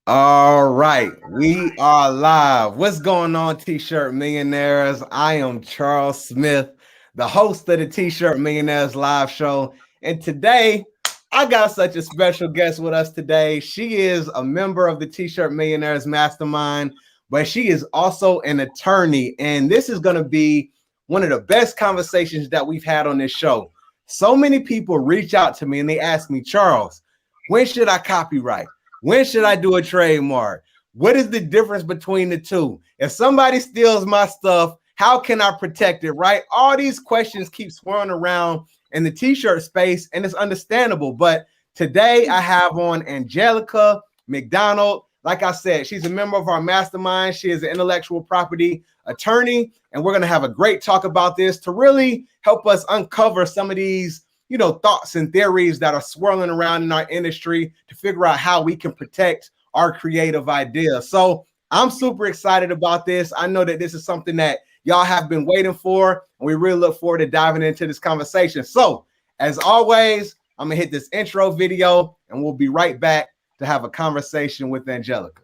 All right, we are live. What's going on, T-Shirt Millionaires? I am Charles Smith, the host of the T-Shirt Millionaires live show. And today, I got such a special guest with us today. She is a member of the T-Shirt Millionaires Mastermind, but she is also an attorney. And this is going to be one of the best conversations that we've had on this show. So many people reach out to me and they ask me, Charles, when should I copyright? When should I do a trademark? What is the difference between the two? If somebody steals my stuff, how can I protect it, right? All these questions keep swirling around in the t-shirt space, and it's understandable. But today I have on Angelica McDonald. Like I said, she's a member of our mastermind. She is an intellectual property attorney, and we're going to have a great talk about this to really help us uncover some of these thoughts and theories that are swirling around in our industry to figure out how we can protect our creative ideas. So I'm super excited about this. I know that this is something that y'all have been waiting for, and we really look forward to diving into this conversation. So as always, I'm gonna hit this intro video and we'll be right back to have a conversation with Angelica.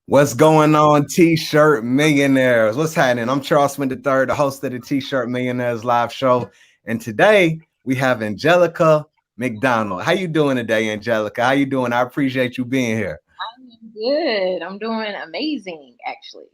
What's going on, T-Shirt Millionaires? What's happening? I'm Charles Smith III, the host of the T-Shirt Millionaires live show. And today we have Angelica McDonald. How you doing today, Angelica? How you doing? I appreciate you being here. I'm good. I'm doing amazing, actually.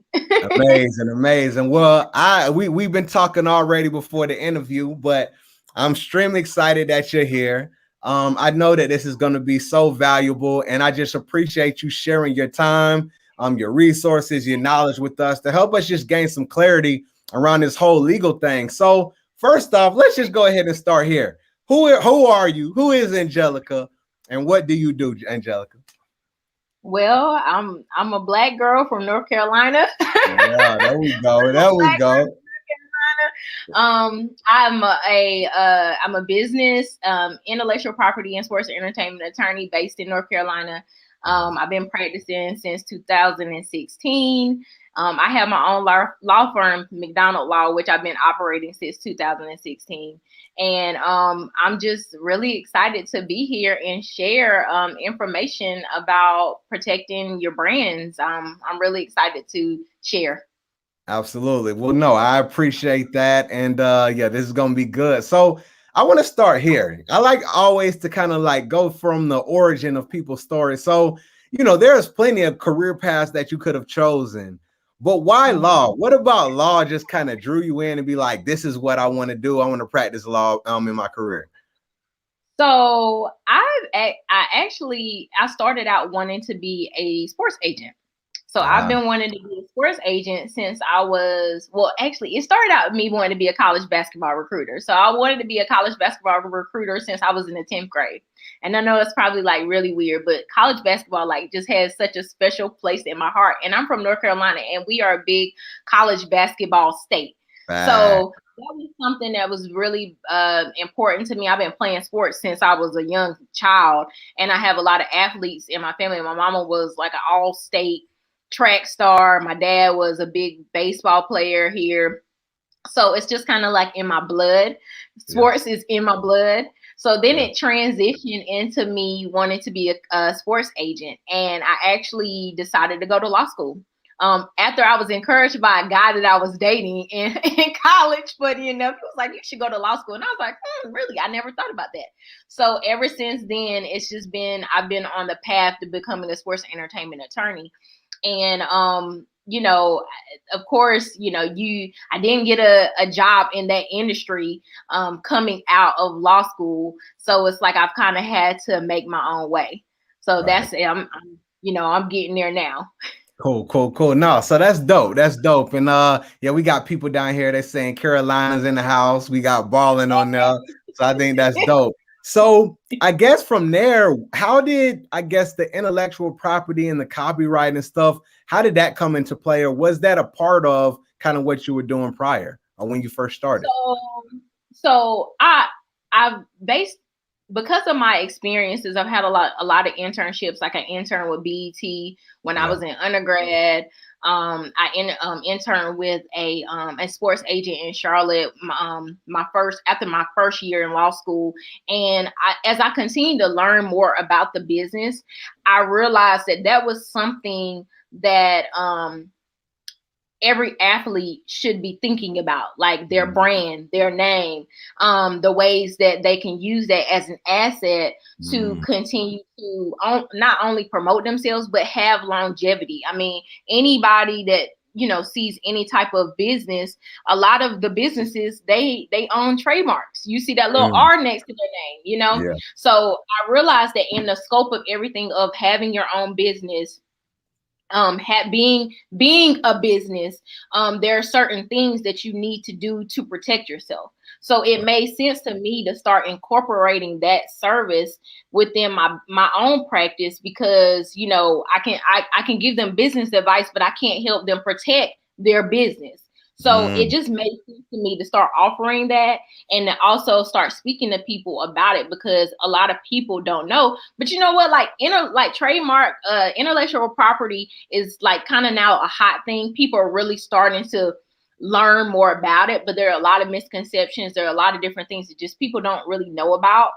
Amazing. Well, we've been talking already before the interview, but I'm extremely excited that you're here. I know that this is going to be so valuable, and I just appreciate you sharing your time, your resources, your knowledge with us to help us just gain some clarity around this whole legal thing. So first off, let's just go ahead and start here. Who are you? Who is Angelica? And what do you do, Angelica? Well, I'm a Black girl from North Carolina. Yeah, there we go. There we go. I'm a business, intellectual property and sports entertainment attorney based in North Carolina. I've been practicing since 2016. I have my own law firm, McDonald Law, which I've been operating since 2016. And I'm just really excited to be here and share information about protecting your brands. I'm really excited to share. Absolutely. Well, no, I appreciate that. And yeah, this is going to be good. So I want to start here. I like always to kind of like go from the origin of people's stories. So, there's plenty of career paths that you could have chosen, but why law? What about law just kind of drew you in and be like, this is what I want to do. I want to practice law in my career. So I started out wanting to be a sports agent. So I've been wanting to be a sports agent since it started out with me wanting to be a college basketball recruiter. So I wanted to be a college basketball recruiter since I was in the 10th grade. And I know it's probably like really weird, but college basketball like just has such a special place in my heart. And I'm from North Carolina, and we are a big college basketball state. So that was something that was really important to me. I've been playing sports since I was a young child, and I have a lot of athletes in my family. My mama was like an all-state track star. My dad was a big baseball player here. So it's just kind of like in my blood. Sports is in my blood. So then it transitioned into me wanting to be a sports agent. And I actually decided to go to law school. After I was encouraged by a guy that I was dating in college, but he was like, you should go to law school. And I was like, really? I never thought about that. So ever since then, I've been on the path to becoming a sports entertainment attorney. And, of course, I didn't get a job in that industry coming out of law school. So it's like I've kind of had to make my own way. So that's it. I'm getting there now. Cool. No, so that's dope. And yeah, we got people down here that's saying Carolina's in the house. We got balling on there. So I think that's dope. So I guess from there, how did the intellectual property and the copyright and stuff, how did that come into play? Or was that a part of kind of what you were doing prior or when you first started? So I've based because of my experiences, I've had a lot of internships. Like I interned with BET when I was in undergrad. I interned with a sports agent in Charlotte. After my first year in law school, and as I continued to learn more about the business, I realized that was something that every athlete should be thinking about, like their brand, their name, the ways that they can use that as an asset to continue to not only promote themselves, but have longevity. I mean, anybody that, sees any type of business, a lot of the businesses, they own trademarks. You see that little R next to their name, Yeah. So I realized that in the scope of everything of having your own business, being a business, there are certain things that you need to do to protect yourself. So it made sense to me to start incorporating that service within my own practice, because I can give them business advice, but I can't help them protect their business. So it just made sense to me to start offering that, and to also start speaking to people about it, because a lot of people don't know. But you know what? Like trademark, intellectual property is like kind of now a hot thing. People are really starting to learn more about it, but there are a lot of misconceptions. There are a lot of different things that just people don't really know about.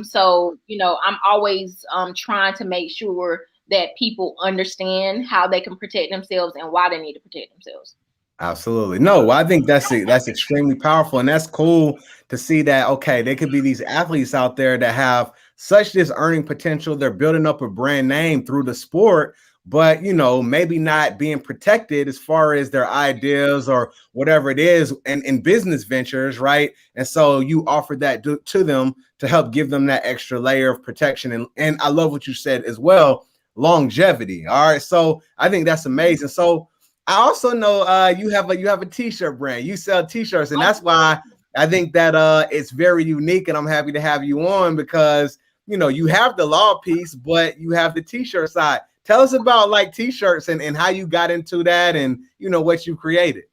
So I'm always trying to make sure that people understand how they can protect themselves and why they need to protect themselves. Absolutely. No, I think that's extremely powerful. And that's cool to see that, okay, there could be these athletes out there that have such this earning potential. They're building up a brand name through the sport, but, maybe not being protected as far as their ideas or whatever it is in business ventures, right? And so you offer that to them to help give them that extra layer of protection. And I love what you said as well, longevity. All right. So I think that's amazing. So I also know you have a t-shirt brand. You sell t-shirts, and that's why I think that it's very unique, and I'm happy to have you on, because you have the law piece, but you have the t-shirt side. Tell us about like t-shirts and how you got into that, and what you created.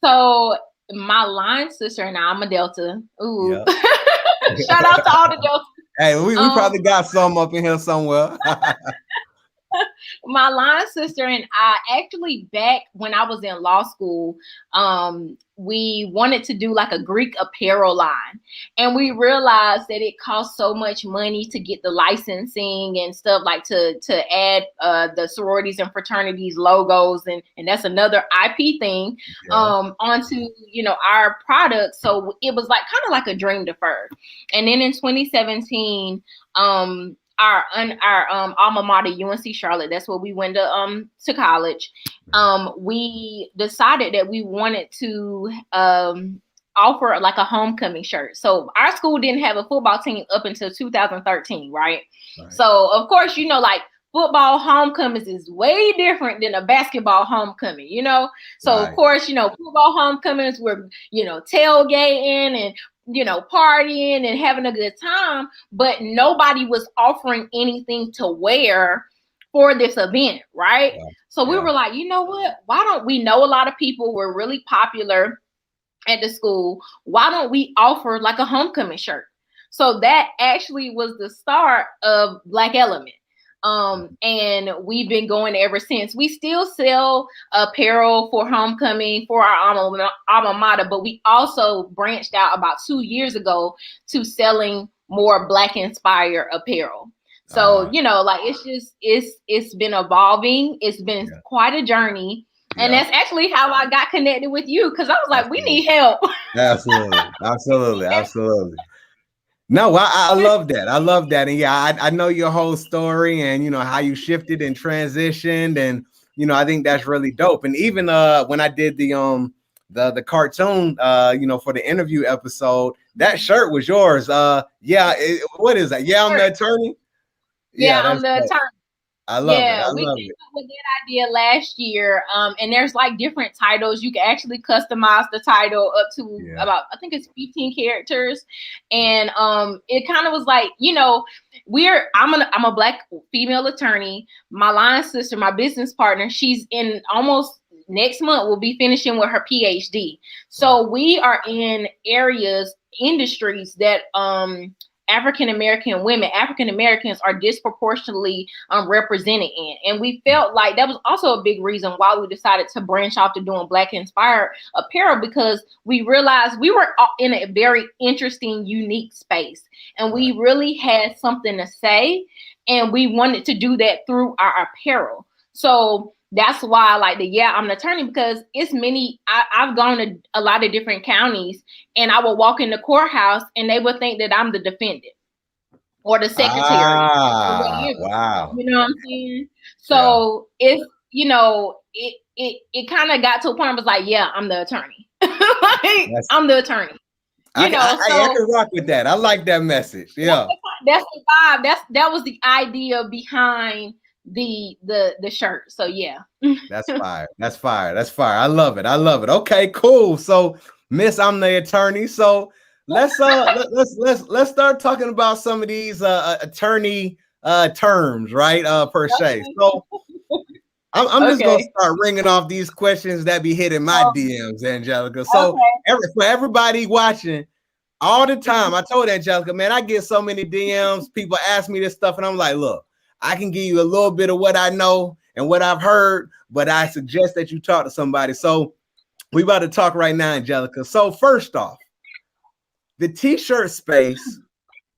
So my line sister and I'm a Delta. Ooh. Yeah. Shout out to all the Deltas. Hey, we probably got some up in here somewhere. My line sister and I actually, back when I was in law school, we wanted to do like a Greek apparel line, and we realized that it cost so much money to get the licensing and stuff, like to add the sororities and fraternities logos, and that's another IP thing onto our product. So it was like kind of like a dream deferred. And then in 2017, our alma mater, UNC Charlotte, that's where we went to college. We decided that we wanted to offer like a homecoming shirt. So our school didn't have a football team up until 2013, right? So of course, like football homecomings is way different than a basketball homecoming, So of course, football homecomings were, tailgating and partying and having a good time, but nobody was offering anything to wear for this event, right? So we were like, you know what? Why don't we know a lot of people were really popular at the school? Why don't we offer like a homecoming shirt? So that actually was the start of Black Element. And we've been going ever since. We still sell apparel for homecoming for our alma mater, but we also branched out about 2 years ago to selling more Black inspired apparel. So, it's been evolving. It's been quite a journey. And that's actually how I got connected with you, because I was like, we need help. Absolutely. No, I love that. I love that. And yeah, I know your whole story, and how you shifted and transitioned, and I think that's really dope. And even when I did the cartoon for the interview episode, that shirt was yours. What is that? Yeah, I'm the attorney. Yeah, I'm the attorney. I love it. We came up with that idea last year. And there's like different titles. You can actually customize the title up to about, I think it's 15 characters. And it kind of was like, I'm a Black female attorney. My line sister, my business partner, she's in almost next month will be finishing with her PhD. So we are in industries that African American women, African Americans are disproportionately represented in. And we felt like that was also a big reason why we decided to branch off to doing Black inspired apparel, because we realized we were in a very interesting, unique space, and we really had something to say, and we wanted to do that through our apparel. So that's why I like I'm an attorney, because it's many, I've gone to a lot of different counties, and I will walk in the courthouse and they would think that I'm the defendant or the secretary or whatever. Wow. You know what I'm saying? So it's, it kind of got to a point where I was like, yeah, I'm the attorney. I'm the attorney. I can rock with that. I like that message. Yeah. That's the vibe. That was the idea behind the shirt. So yeah. That's fire. That's fire. That's fire. I love it. I love it. Okay, cool. So Miss, I'm the attorney. So let's start talking about some of these attorney terms, right? Per se. So I'm just gonna start ringing off these questions that be hitting my DMs, Angelica. So for everybody watching all the time, I told Angelica, man, I get so many DMs. People ask me this stuff, and I'm like, look, I can give you a little bit of what I know and what I've heard, but I suggest that you talk to somebody. So we about to talk right now, Angelica. So first off, the t-shirt space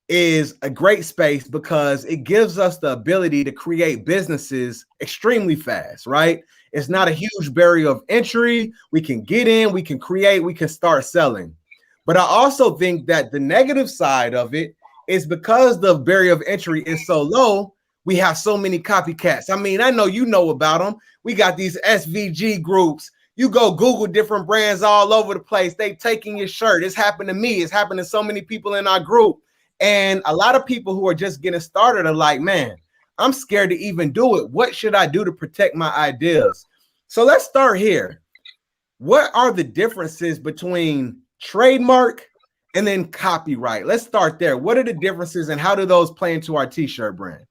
is a great space because it gives us the ability to create businesses extremely fast, right? It's not a huge barrier of entry. We can get in, we can create, we can start selling. But I also think that the negative side of it is because the barrier of entry is so low, we have so many copycats. I mean, I know you know about them. We got these SVG groups. You go Google different brands all over the place. They taking your shirt. It's happened to me. It's happened to so many people in our group. And a lot of people who are just getting started are like, man, I'm scared to even do it. What should I do to protect my ideas? So let's start here. What are the differences between trademark and then copyright? Let's start there. What are the differences and how do those play into our t-shirt brand?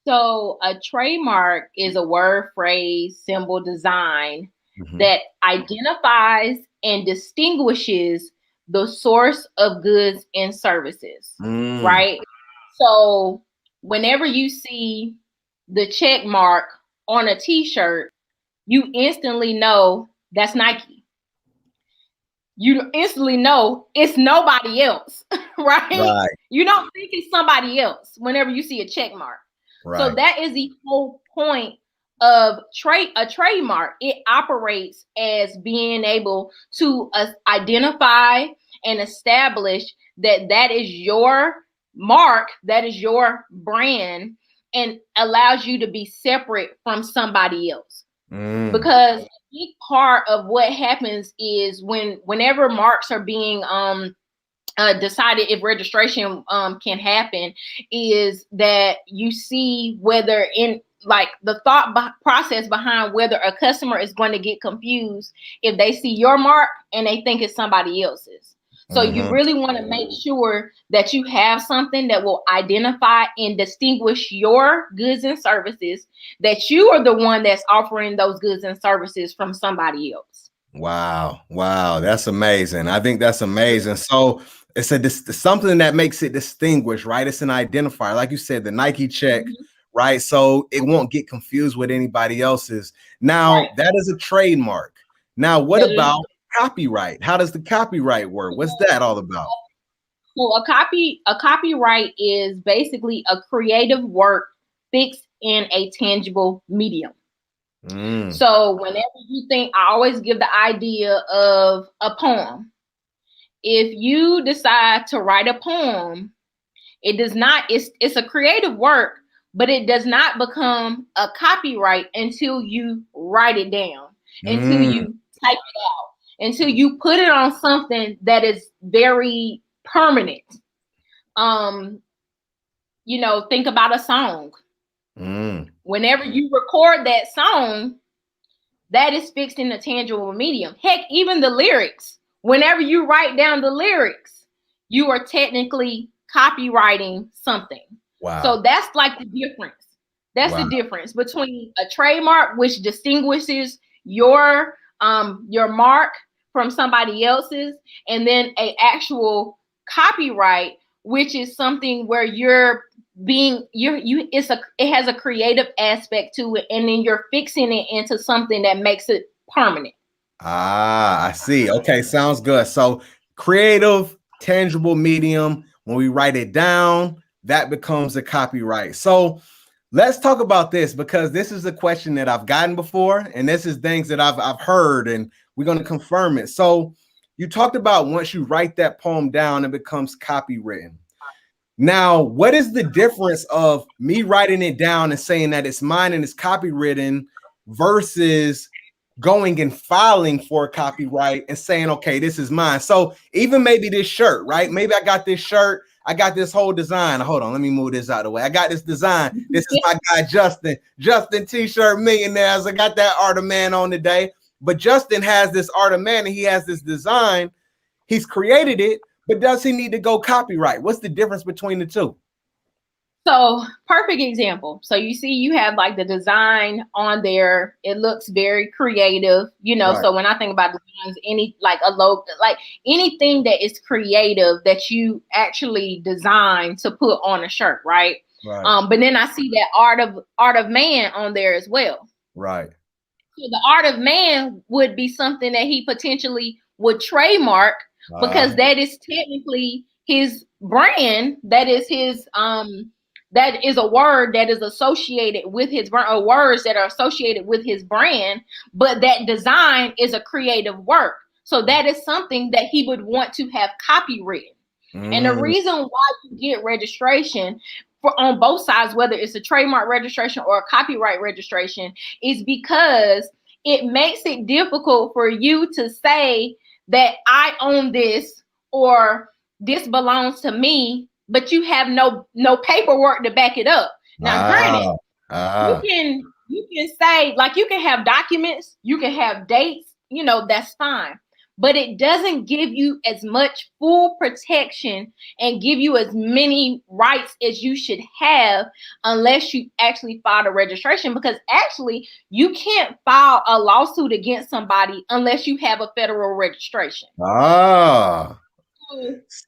So a trademark is a word, phrase, symbol, design that identifies and distinguishes the source of goods and services, right? So whenever you see the check mark on a t-shirt, you instantly know that's Nike. You instantly know it's nobody else, right? You don't think it's somebody else whenever you see a check mark. Right. So that is the whole point of a trademark. It operates as being able to identify and establish that is your mark, that is your brand, and allows you to be separate from somebody else. Because a big part of what happens is whenever marks are being decided, if registration can happen, is that you see whether in like the thought process behind whether a customer is going to get confused if they see your mark and they think it's somebody else's. So you really want to make sure that you have something that will identify and distinguish your goods and services, that you are the one that's offering those goods and services from somebody else. Wow. That's amazing. I think that's amazing. So it's something that makes it distinguished, right? It's an identifier. Like you said, the Nike check, right? So it won't get confused with anybody else's. Now, that is a trademark. Now, what about copyright? How does the copyright work? What's that all about? Well, a copyright is basically a creative work fixed in a tangible medium. So whenever you think, I always give the idea of a poem. If you decide to write a poem, it does not, it's a creative work, but it does not become a copyright until you write it down, until you type it out, until you put it on something that is very permanent. Think about a song. Whenever you record that song, that is fixed in a tangible medium. Heck, even the lyrics. Whenever you write down the lyrics, you are technically copywriting something. Wow. So that's like the difference. That's the difference between a trademark, which distinguishes your mark from somebody else's, and then a actual copyright, which is something where you're being it has a creative aspect to it, and then you're fixing it into something that makes it permanent. I see. Okay, sounds good. So creative, tangible medium, when we write it down, that becomes a copyright. So let's talk about this, because this is a question that I've gotten before, and this is things that I've heard, and we're going to confirm it. So you talked about once you write that poem down, it becomes copywritten. Now, what is the difference of me writing it down and saying that it's mine and it's copywritten versus going and filing for a copyright and saying, okay, this is mine? So even maybe this shirt, right? Maybe I got this shirt, I got this whole design. Hold on, let me move this out of the way. I got this design. This is my guy, Justin T-Shirt Millionaires. I got that Art of Man on today. But Justin has this Art of Man and he has this design. He's created it, but does he need to go copyright? What's the difference between the two? So perfect example. So you see, you have like the design on there. It looks very creative, you know. Right. So when I think about designs, any like a logo, like anything that is creative that you actually design to put on a shirt, right? Right. But then I see that Art of Man on there as well. Right. So the Art of Man would be something that he potentially would trademark, because that is technically his brand. That is his that is a word that is associated with his brand, or words that are associated with his brand, but that design is a creative work. So that is something that he would want to have copywritten. And the reason why you get registration for on both sides, whether it's a trademark registration or a copyright registration, is because it makes it difficult for you to say that I own this or this belongs to me, but you have no paperwork to back it up. Now, granted, you can say, like, you can have documents, you can have dates, you know, that's fine. But it doesn't give you as much full protection and give you as many rights as you should have unless you actually file a registration, because actually you can't file a lawsuit against somebody unless you have a federal registration.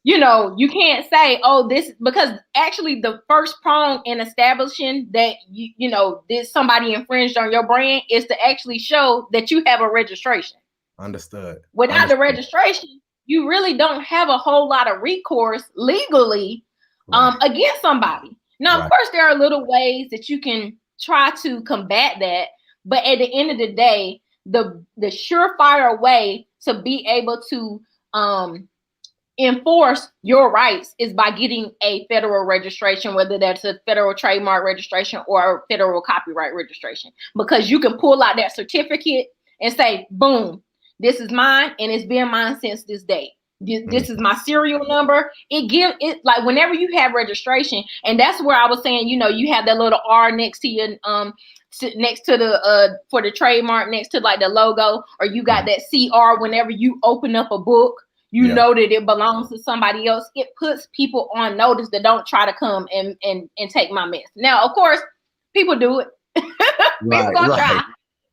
You know, you can't say, oh, this, because actually the first prong in establishing that you know this somebody infringed on your brand is to actually show that you have a registration. Understood. Without the registration, you really don't have a whole lot of recourse legally against somebody. Now, of course, there are little ways that you can try to combat that, but at the end of the day, the surefire way to be able to enforce your rights is by getting a federal registration, whether that's a federal trademark registration or a federal copyright registration, because you can pull out that certificate and say, boom, this is mine and it's been mine since this date. This is my serial number. It like whenever you have registration, and that's where I was saying, you know, you have that little R next to your next to the for the trademark, next to like the logo, or you got that CR whenever you open up a book. You know that it belongs to somebody else. It puts people on notice that don't try to come and take my mess. Now, of course, people do it. People gonna try.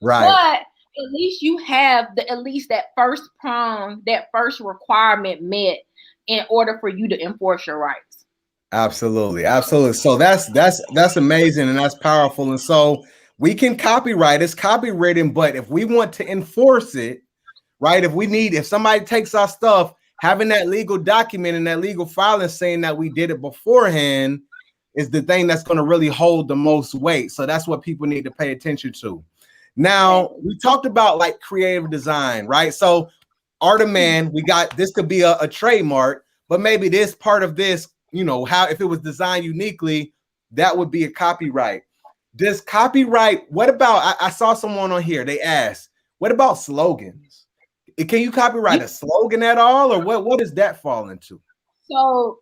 Right. But at least you have at least that first prong, that first requirement met in order for you to enforce your rights. Absolutely. Absolutely. So that's amazing and that's powerful. And so we can copyright, it's copywritten, but if we want to enforce it, right? If somebody takes our stuff, having that legal document and that legal filing saying that we did it beforehand is the thing that's going to really hold the most weight. So that's what people need to pay attention to. Now, we talked about like creative design, right? So Art of Man, we got, this could be a trademark, but maybe this part of this, you know, how if it was designed uniquely, that would be a copyright. Does copyright, what about, I saw someone on here, they asked, what about slogans? Can you copyright a slogan at all, or what does that fall into? So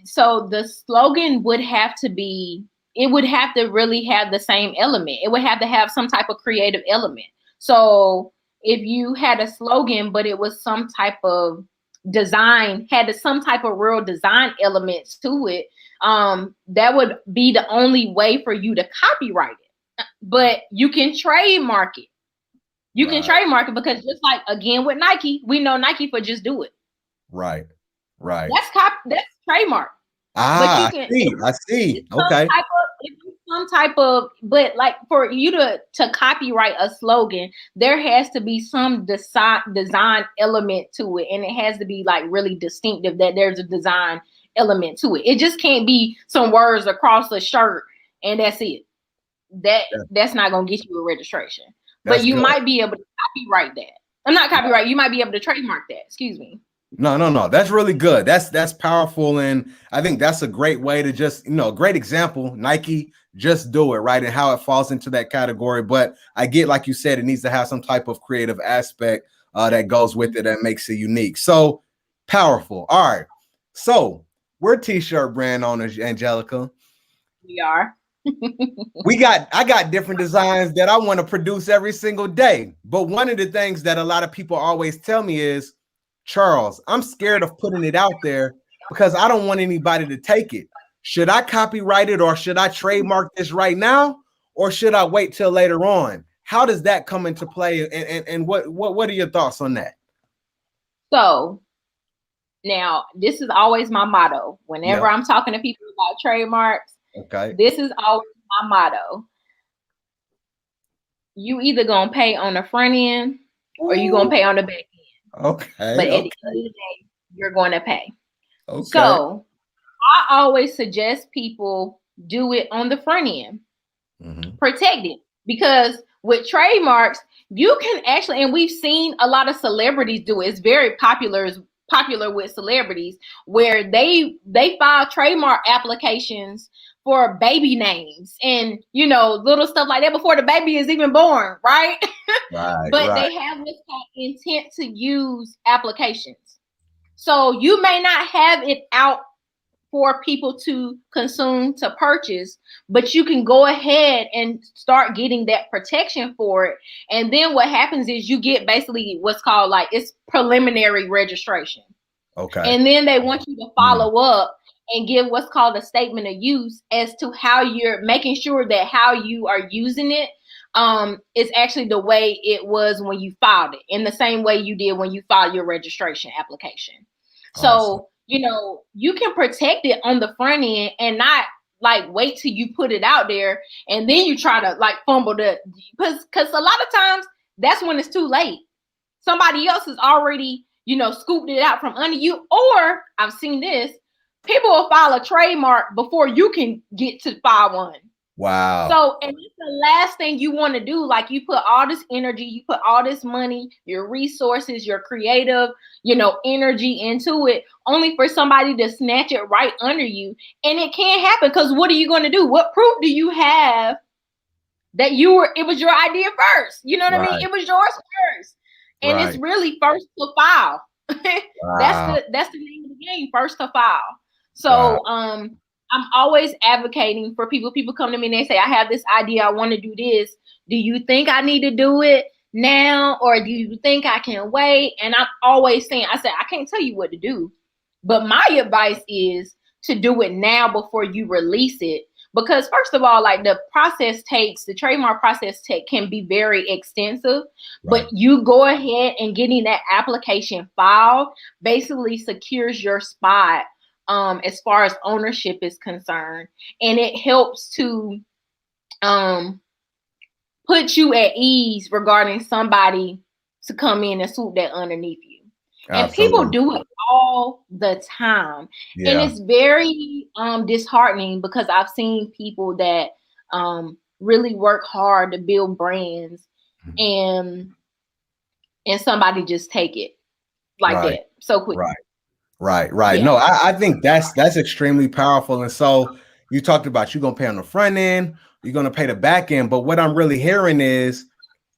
so the slogan would have to be, it would have to really have the same element. It would have to have some type of creative element. So if you had a slogan, but it was some type of design, had some type of real design elements to it, that would be the only way for you to copyright it. But you can trademark it. You can trademark it, because just like, again, with Nike, we know Nike for just do it. Right. Right. That's trademark. But you Ah, can, I see. Okay. some type of, but like for you to copyright a slogan, there has to be some design element to it, and it has to be like really distinctive, that there's a design element to it. It just can't be some words across a shirt and that's it. That's not gonna get you a registration. But you good. might be able to copyright that. I'm not copyright. You might be able to trademark that. Excuse me. No. That's really good. That's powerful. And I think that's a great way to just, great example. Nike, just do it, right? And how it falls into that category. But I get, like you said, it needs to have some type of creative aspect that goes with it that makes it unique. So powerful. All right. So we're T-shirt brand owners, Angelica. We are. I got different designs that I want to produce every single day. But one of the things that a lot of people always tell me is, Charles, I'm scared of putting it out there because I don't want anybody to take it. Should I copyright it, or should I trademark this right now, or should I wait till later on? How does that come into play? And what are your thoughts on that? So now this is always my motto. Whenever I'm talking to people about trademarks, this is always my motto. You either gonna pay on the front end or you gonna pay on the back end. Okay. But at the end of the day, you're going to pay. Okay. So I always suggest people do it on the front end. Protect it. Because with trademarks, you can actually, and we've seen a lot of celebrities do it. It's very popular with celebrities, where they file trademark applications for baby names and little stuff like that before the baby is even born, right? But they have what's called intent to use applications. So you may not have it out for people to consume, to purchase, but you can go ahead and start getting that protection for it. And then what happens is you get basically what's called it's preliminary registration. Okay. And then they want you to follow up and give what's called a statement of use as to how you're making sure that how you are using it is actually the way it was when you filed it, in the same way you did when you filed your registration application. So, you can protect it on the front end and not wait till you put it out there and then you try to fumble because a lot of times that's when it's too late. Somebody else has already, scooped it out from under you. Or I've seen this, people will file a trademark before you can get to file one. Wow. So, and it's the last thing you want to do. You put all this energy, you put all this money, your resources, your creative, energy into it, only for somebody to snatch it right under you. And it can't happen because what are you going to do? What proof do you have that it was your idea first? You know what I mean? It was yours first. And it's really first to file. Wow. That's the name of the game, first to file. So, I'm always advocating for people. People come to me and they say, I have this idea. I want to do this. Do you think I need to do it now? Or do you think I can wait? And I'm always saying, I can't tell you what to do. But my advice is to do it now before you release it. Because first of all, the trademark process can be very extensive. But you go ahead and getting that application filed basically secures your spot as far as ownership is concerned, and it helps to put you at ease regarding somebody to come in and swoop that underneath you. Absolutely. And people do it all the time. Yeah. And it's very disheartening because I've seen people that really work hard to build brands and somebody just take it that so quickly. Right. Yeah. No, I think that's extremely powerful. And so you talked about you're going to pay on the front end, you're going to pay the back end. But what I'm really hearing is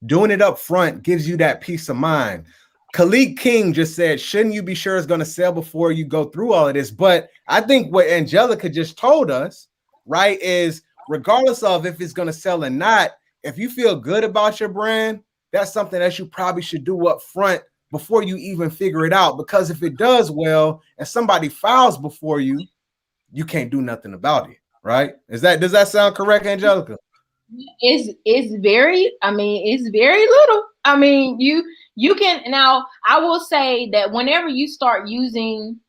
doing it up front gives you that peace of mind. Khalid King just said, shouldn't you be sure it's going to sell before you go through all of this? But I think what Angelica just told us, right, is regardless of if it's going to sell or not, if you feel good about your brand, that's something that you probably should do up front before you even figure it out. Because if it does well and somebody files before you, you can't do nothing about it, right? Does that sound correct, Angelica? It's very little. I mean, you can now. I will say that whenever you start using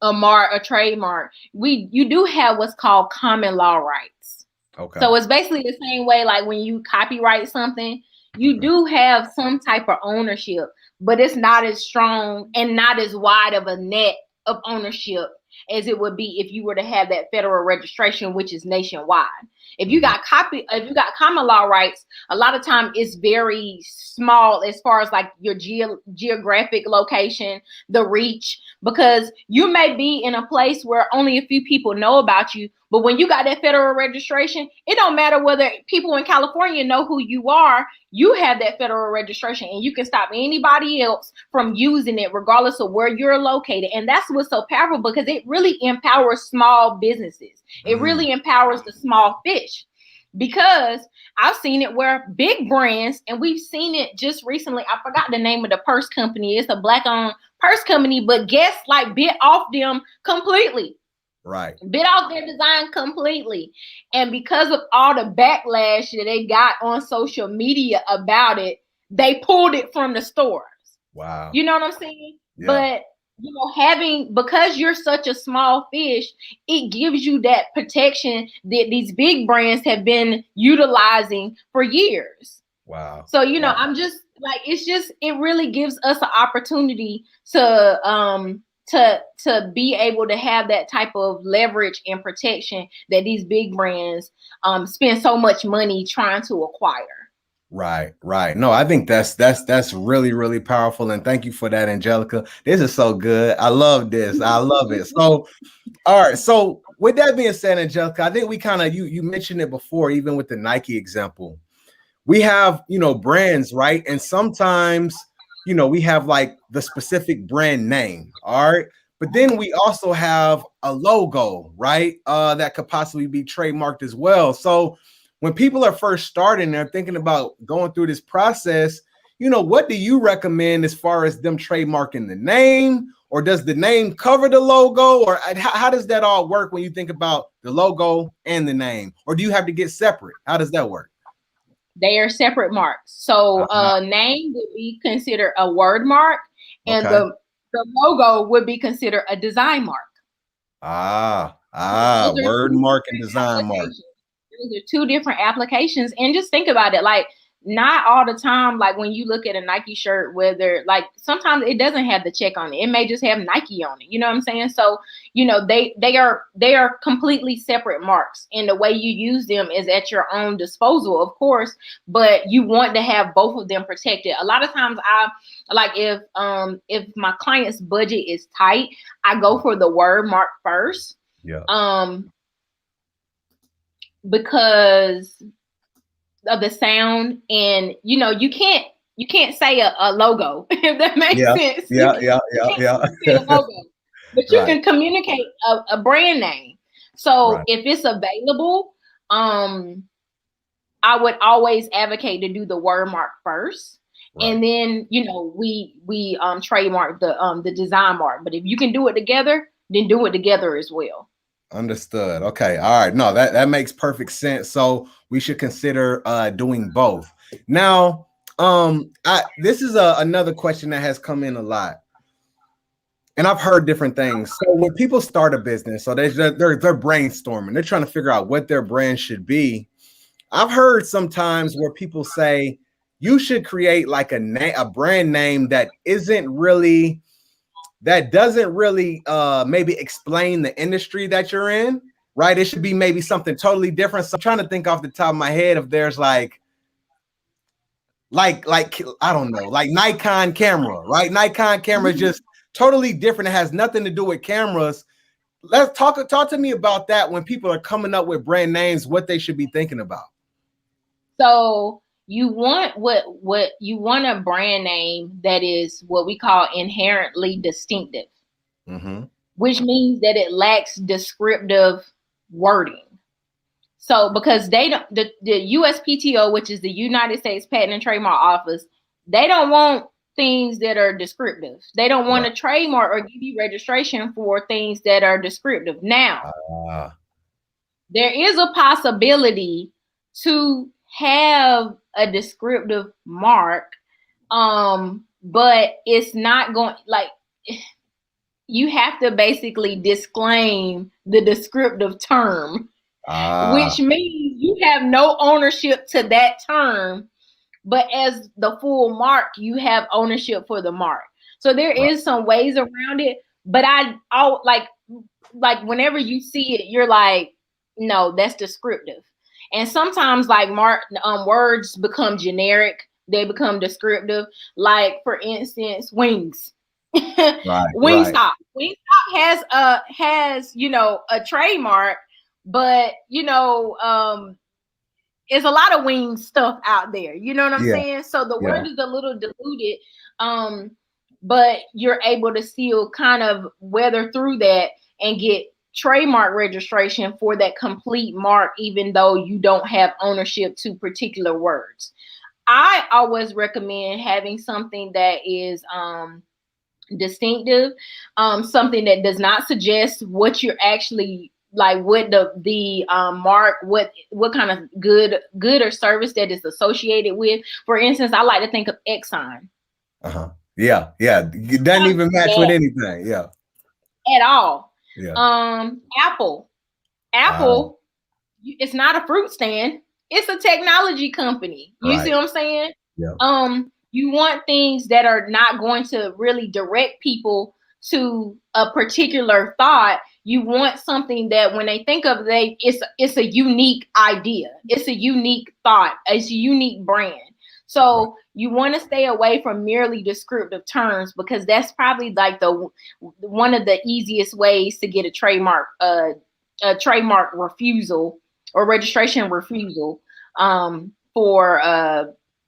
a trademark, you do have what's called common law rights. Okay. So it's basically the same way, like when you copyright something, you do have some type of ownership, but it's not as strong and not as wide of a net of ownership as it would be if you were to have that federal registration, which is nationwide. If you got common law rights, a lot of time it's very small as far as like your geographic location, the reach, because you may be in a place where only a few people know about you. But when you got that federal registration, it don't matter whether people in California know who you are. You have that federal registration and you can stop anybody else from using it regardless of where you're located. And that's what's so powerful, because it really empowers small businesses. It really empowers the small fish, because I've seen it where big brands, and we've seen it just recently. I forgot the name of the purse company. It's a Black-owned purse company, but guess like bit off them completely. Right. Bit off their design completely. And because of all the backlash that they got on social media about it, they pulled it from the stores. Wow. You know what I'm saying? Yeah. But because you're such a small fish, it gives you that protection that these big brands have been utilizing for years. Wow. So, I'm just like, it really gives us an opportunity to be able to have that type of leverage and protection that these big brands spend so much money trying to acquire. Right. No, I think that's really, really powerful. And thank you for that, Angelica. This is so good. I love this. I love it. So, all right. So with that being said, Angelica, I think we kind of, you mentioned it before, even with the Nike example, we have, brands, right? And sometimes, we have like the specific brand name. All right. But then we also have a logo, right? That could possibly be trademarked as well. So when people are first starting, they're thinking about going through this process, what do you recommend as far as them trademarking the name? Or does the name cover the logo? Or how does that all work when you think about the logo and the name? Or do you have to get separate? How does that work? They are separate marks. So name would be considered a word mark, and the logo would be considered a design mark. Word mark and design mark. Those are two different applications. And just think about it, like not all the time, like when you look at a Nike shirt, whether like sometimes it doesn't have the check on it. It may just have Nike on it. You know what I'm saying? So, they are completely separate marks, and the way you use them is at your own disposal, of course, but you want to have both of them protected. A lot of times I like if my client's budget is tight, I go for the word mark first. Yeah. Because of the sound, and you can't say a logo, if that makes sense. Yeah. A logo, but you can communicate a brand name. So if it's available, I would always advocate to do the word mark first. And then we trademark the design mark. But if you can do it together, then do it together as well. Understood. Okay. All right. No, that makes perfect sense. So we should consider doing both. Now, this is another question that has come in a lot, and I've heard different things. So when people start a business, so they're brainstorming, they're trying to figure out what their brand should be. I've heard sometimes where people say you should create like a brand name that doesn't really maybe explain the industry that you're in, right? It should be maybe something totally different. So I'm trying to think off the top of my head if there's like I don't know, like Nikon camera, right? Nikon camera is just totally different. It has nothing to do with cameras. Let's talk to me about that when people are coming up with brand names, what they should be thinking about. So you want a brand name that is what we call inherently distinctive, which means that it lacks descriptive wording. So because the USPTO, which is the United States Patent and Trademark Office, they don't want things that are descriptive. They don't want to trademark or give you registration for things that are descriptive. Now, there is a possibility to have a descriptive mark, but it's not going, like, you have to basically disclaim the descriptive term, which means you have no ownership to that term, but as the full mark, you have ownership for the mark. So there is some ways around it, but I'll like whenever you see it, you're like, no, that's descriptive. And sometimes like words become generic, they become descriptive. Like for instance, wings. Wingstop. Wingstop has a trademark, but there's a lot of wing stuff out there. You know what I'm saying? So the word is a little diluted, but you're able to still kind of weather through that and get trademark registration for that complete mark, even though you don't have ownership to particular words. I always recommend having something that is distinctive, something that does not suggest what you're actually like, what the mark, what kind of good or service that is associated with. For instance, I like to think of Exxon. Yeah. It doesn't even match with anything. Yeah. At all. Yeah. Apple. It's not a fruit stand. It's a technology company. You see what I'm saying? Yeah. You want things that are not going to really direct people to a particular thought. You want something that when they think of it's a unique idea. It's a unique thought. It's a unique brand. So you want to stay away from merely descriptive terms, because that's probably like one of the easiest ways to get a trademark refusal or registration refusal for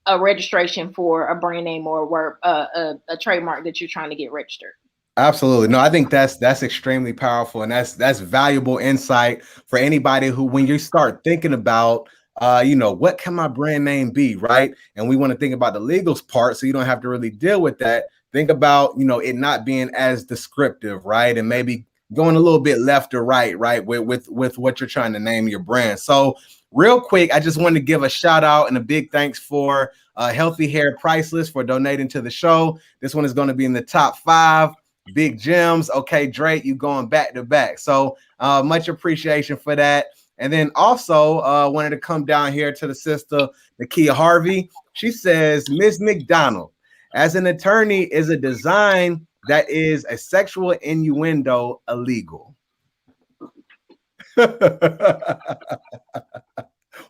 a registration for a brand name or a trademark that you're trying to get registered. Absolutely. No, I think that's extremely powerful, and that's valuable insight for anybody who, when you start thinking about what can my brand name be, right? And we want to think about the legals part, so you don't have to really deal with that. Think about, it not being as descriptive, right? And maybe going a little bit left or right, with what you're trying to name your brand. So real quick, I just wanted to give a shout out and a big thanks for Healthy Hair Priceless for donating to the show. This one is going to be in the top 5 big gems. Okay, Drake, you going back to back. So much appreciation for that. And then also wanted to come down here to the sister, Nakia Harvey. She says, Ms. McDonald, as an attorney, is a design that is a sexual innuendo illegal?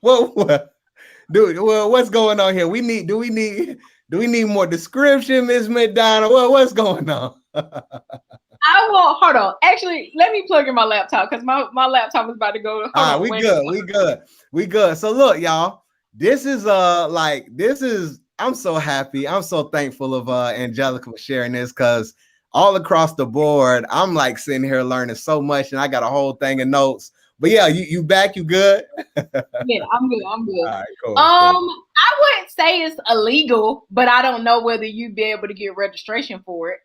What's going on here? Do we need more description, Ms. McDonald? What's going on? Hold on. Actually, let me plug in my laptop, because my laptop is about to go. We good. So look, y'all, this is I'm so happy. I'm so thankful of Angelica for sharing this, because all across the board, I'm like sitting here learning so much, and I got a whole thing of notes. But yeah, you back? You good? Yeah, I'm good. All right, cool. I wouldn't say it's illegal, but I don't know whether you'd be able to get registration for it.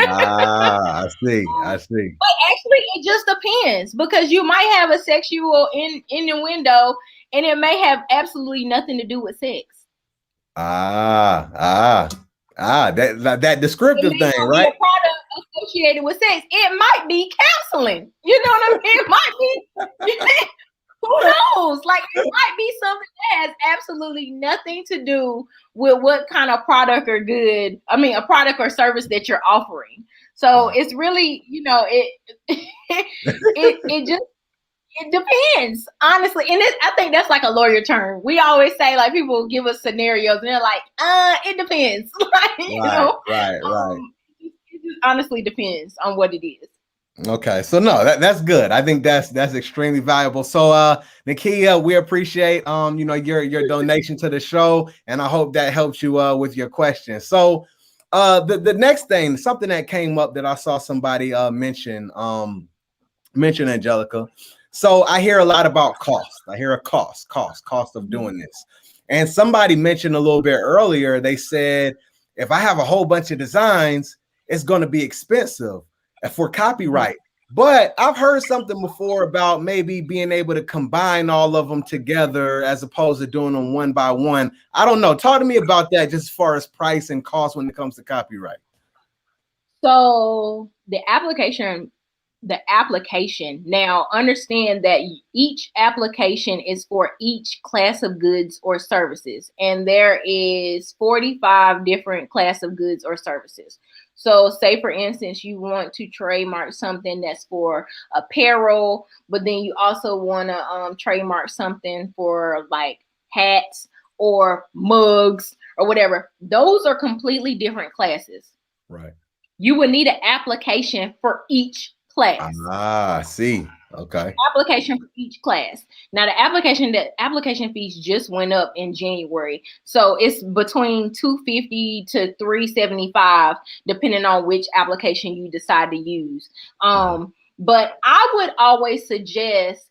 I see. But actually, it just depends, because you might have a sexual innuendo, and it may have absolutely nothing to do with sex. That descriptive thing, right? A product associated with sex. It might be counseling. You know what I mean? It might be. Who knows? Like, it might be something that has absolutely nothing to do with what kind of product or good. I mean, a product or service that you're offering. So it's really, it depends, honestly. And I think that's like a lawyer term. We always say, like, people give us scenarios and they're like, it depends. Right. It just honestly depends on what it is. Okay, so no, that's good. I think that's extremely valuable. So Nakia, we appreciate your donation to the show, and I hope that helps you with your question. So the next thing, something that came up that I saw somebody mention Angelica. So I hear a lot about cost. I hear a cost of doing this. And somebody mentioned a little bit earlier, they said, if I have a whole bunch of designs, it's going to be expensive for copyright. But I've heard something before about maybe being able to combine all of them together as opposed to doing them one by one. I don't know. Talk to me about that, just as far as price and cost when it comes to copyright. So the application, now understand that each application is for each class of goods or services, and there is 45 different class of goods or services. So say for instance, you want to trademark something that's for apparel, but then you also want to trademark something for like hats or mugs or whatever. Those are completely different classes. Right. You would need an application for each class. Ah, see. Okay. Application for each class. Now the application fees just went up in January. So it's between $250 to $375 depending on which application you decide to use. But I would always suggest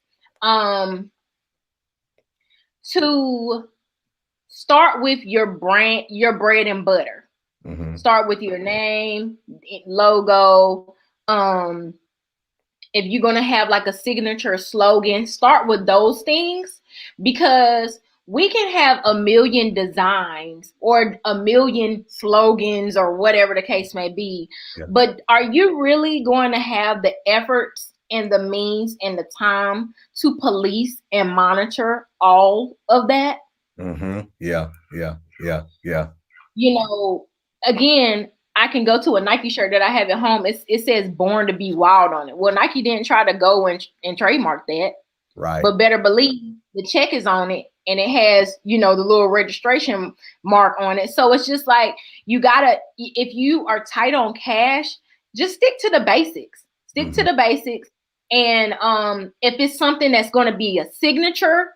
to start with your brand, your bread and butter. Start with your name, logo. If you're going to have like a signature slogan, start with those things, because we can have a million designs or a million slogans or whatever the case may be. Yeah. But are you really going to have the efforts and the means and the time to police and monitor all of that? Yeah. You know, again, I can go to a Nike shirt that I have at home. It says "Born to Be Wild" on it. Well, Nike didn't try to go and trademark that, right? But better believe the check is on it, and it has, you know, the little registration mark on it. So it's just like, you gotta, if you are tight on cash, just stick to the basics. Stick to the basics, and if it's something that's going to be a signature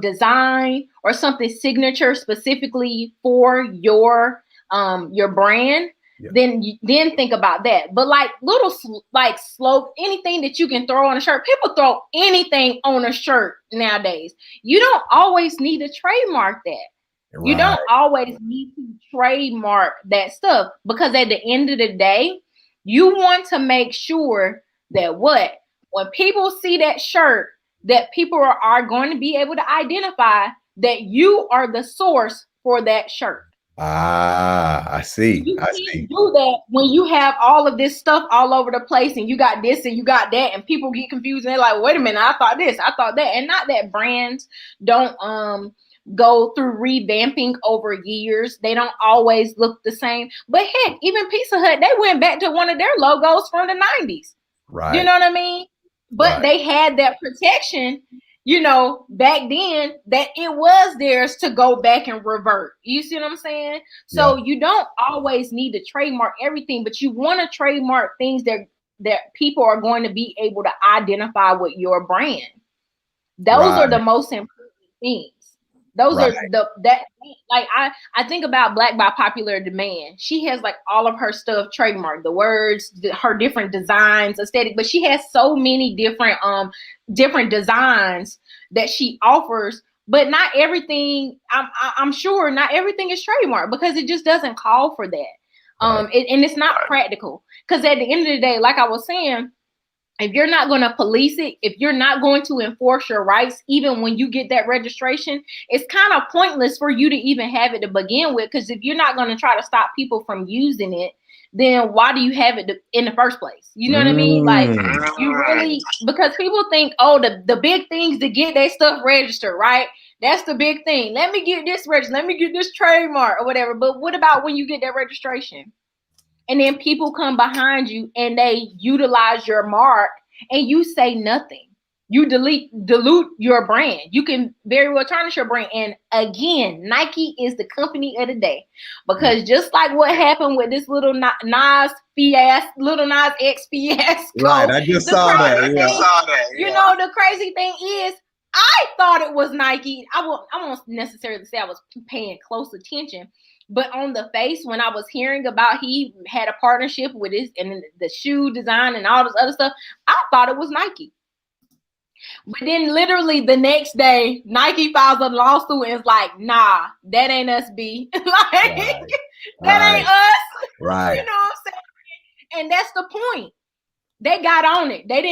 design or something signature specifically for your brand, then think about that. But like little anything that you can throw on a shirt, people throw anything on a shirt nowadays. You don't always need to trademark that. Right. You don't always need to trademark that stuff, because at the end of the day, you want to make sure that when people see that shirt, that people are going to be able to identify that you are the source for that shirt. Ah, I see. You can't do that when you have all of this stuff all over the place, and you got this and you got that, and people get confused and they're like, wait a minute, I thought this, I thought that. And not that brands don't go through revamping over years. They don't always look the same. But heck, even Pizza Hut, they went back to one of their logos from the 90s. Right. You know what I mean? But they had that protection, you know, back then, that it was theirs to go back and revert. You see what I'm saying? So you don't always need to trademark everything, but you want to trademark things that people are going to be able to identify with your brand. Those are the most important things. Those are I think about Black by popular demand. She has like all of her stuff trademarked, the words, her different designs, aesthetic, but she has so many different designs that she offers. But not everything, I'm sure not everything is trademarked, because it just doesn't call for that. And it's not practical, because at the end of the day, like I was saying, if you're not going to police it, if you're not going to enforce your rights, even when you get that registration, it's kind of pointless for you to even have it to begin with. Because if you're not going to try to stop people from using it, then why do you have it in the first place? You know what I mean? Like, you really, because people think, oh, the big things to get their stuff registered, right? That's the big thing. Let me get this registered. Let me get this trademark or whatever. But what about when you get that registration? And then people come behind you and they utilize your mark and you say nothing. You dilute your brand. You can very well tarnish your brand. And again, Nike is the company of the day, because just like what happened with this little Nas X fiasco. Right, I just saw that. You know, the crazy thing is, I thought it was Nike. I won't necessarily say I was paying close attention. But on the face, when I was hearing about he had a partnership with his and the shoe design and all this other stuff, I thought it was Nike. But then literally the next day, Nike files a lawsuit and is like, nah, that ain't us, B. That ain't us. Right. You know what I'm saying? And that's the point. They got on it. They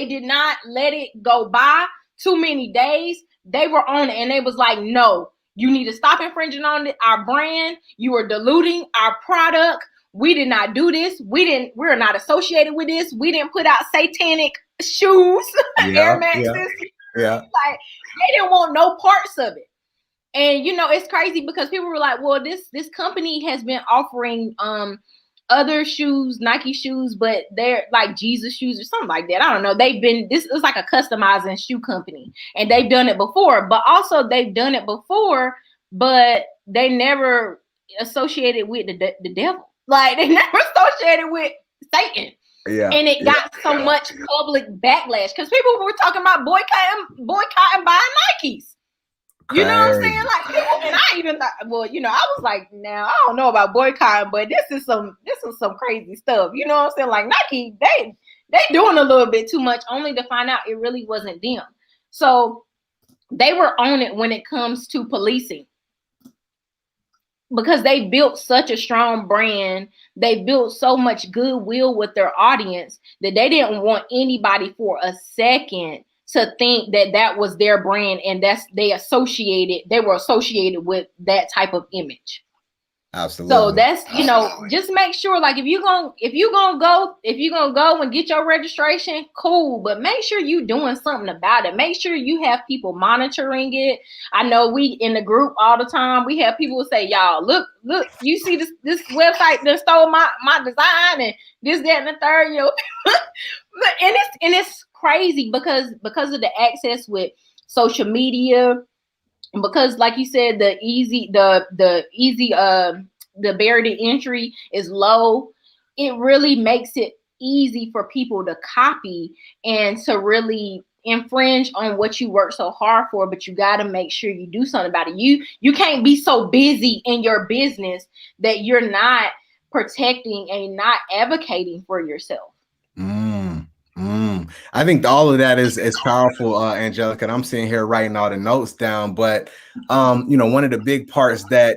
did not let it go by too many days. They were on it, and they was like, no. You need to stop infringing on our brand. You are diluting our product. We did not do this. We're not associated with this. We didn't put out satanic shoes, Air Maxes. Yeah. Like, they didn't want no parts of it. And it's crazy because people were like, well, this company has been offering other shoes, Nike shoes, but they're like Jesus shoes or something like that. I don't know. This is like a customizing shoe company, and they've done it before, but also they've done it before, but they never associated with the devil. Like, they never associated with Satan. Yeah. And it got so much public backlash because people were talking about boycotting buying Nikes. You know what I'm saying? Like, people, and I even thought, well, I was like, now I don't know about boycotting, but this is some crazy stuff. You know what I'm saying? Like, Nike, they doing a little bit too much, only to find out it really wasn't them. So they were on it when it comes to policing, because they built such a strong brand. They built so much goodwill with their audience that they didn't want anybody for a second to think that was their brand, and they were associated with that type of image. Absolutely. So that's, just make sure, like, if you're gonna go and get your registration, cool, but make sure you're doing something about it. Make sure you have people monitoring it. I know we in the group all the time, we have people who say, y'all, look, you see this website that stole my design and this, that, and the third, and it's crazy because of the access with social media, because, like you said, the barrier to entry is low. It really makes it easy for people to copy and to really infringe on what you work so hard for. But you got to make sure you do something about it. You can't be so busy in your business that you're not protecting and not advocating for yourself. I think all of that is powerful, Angelica. And I'm sitting here writing all the notes down. But one of the big parts that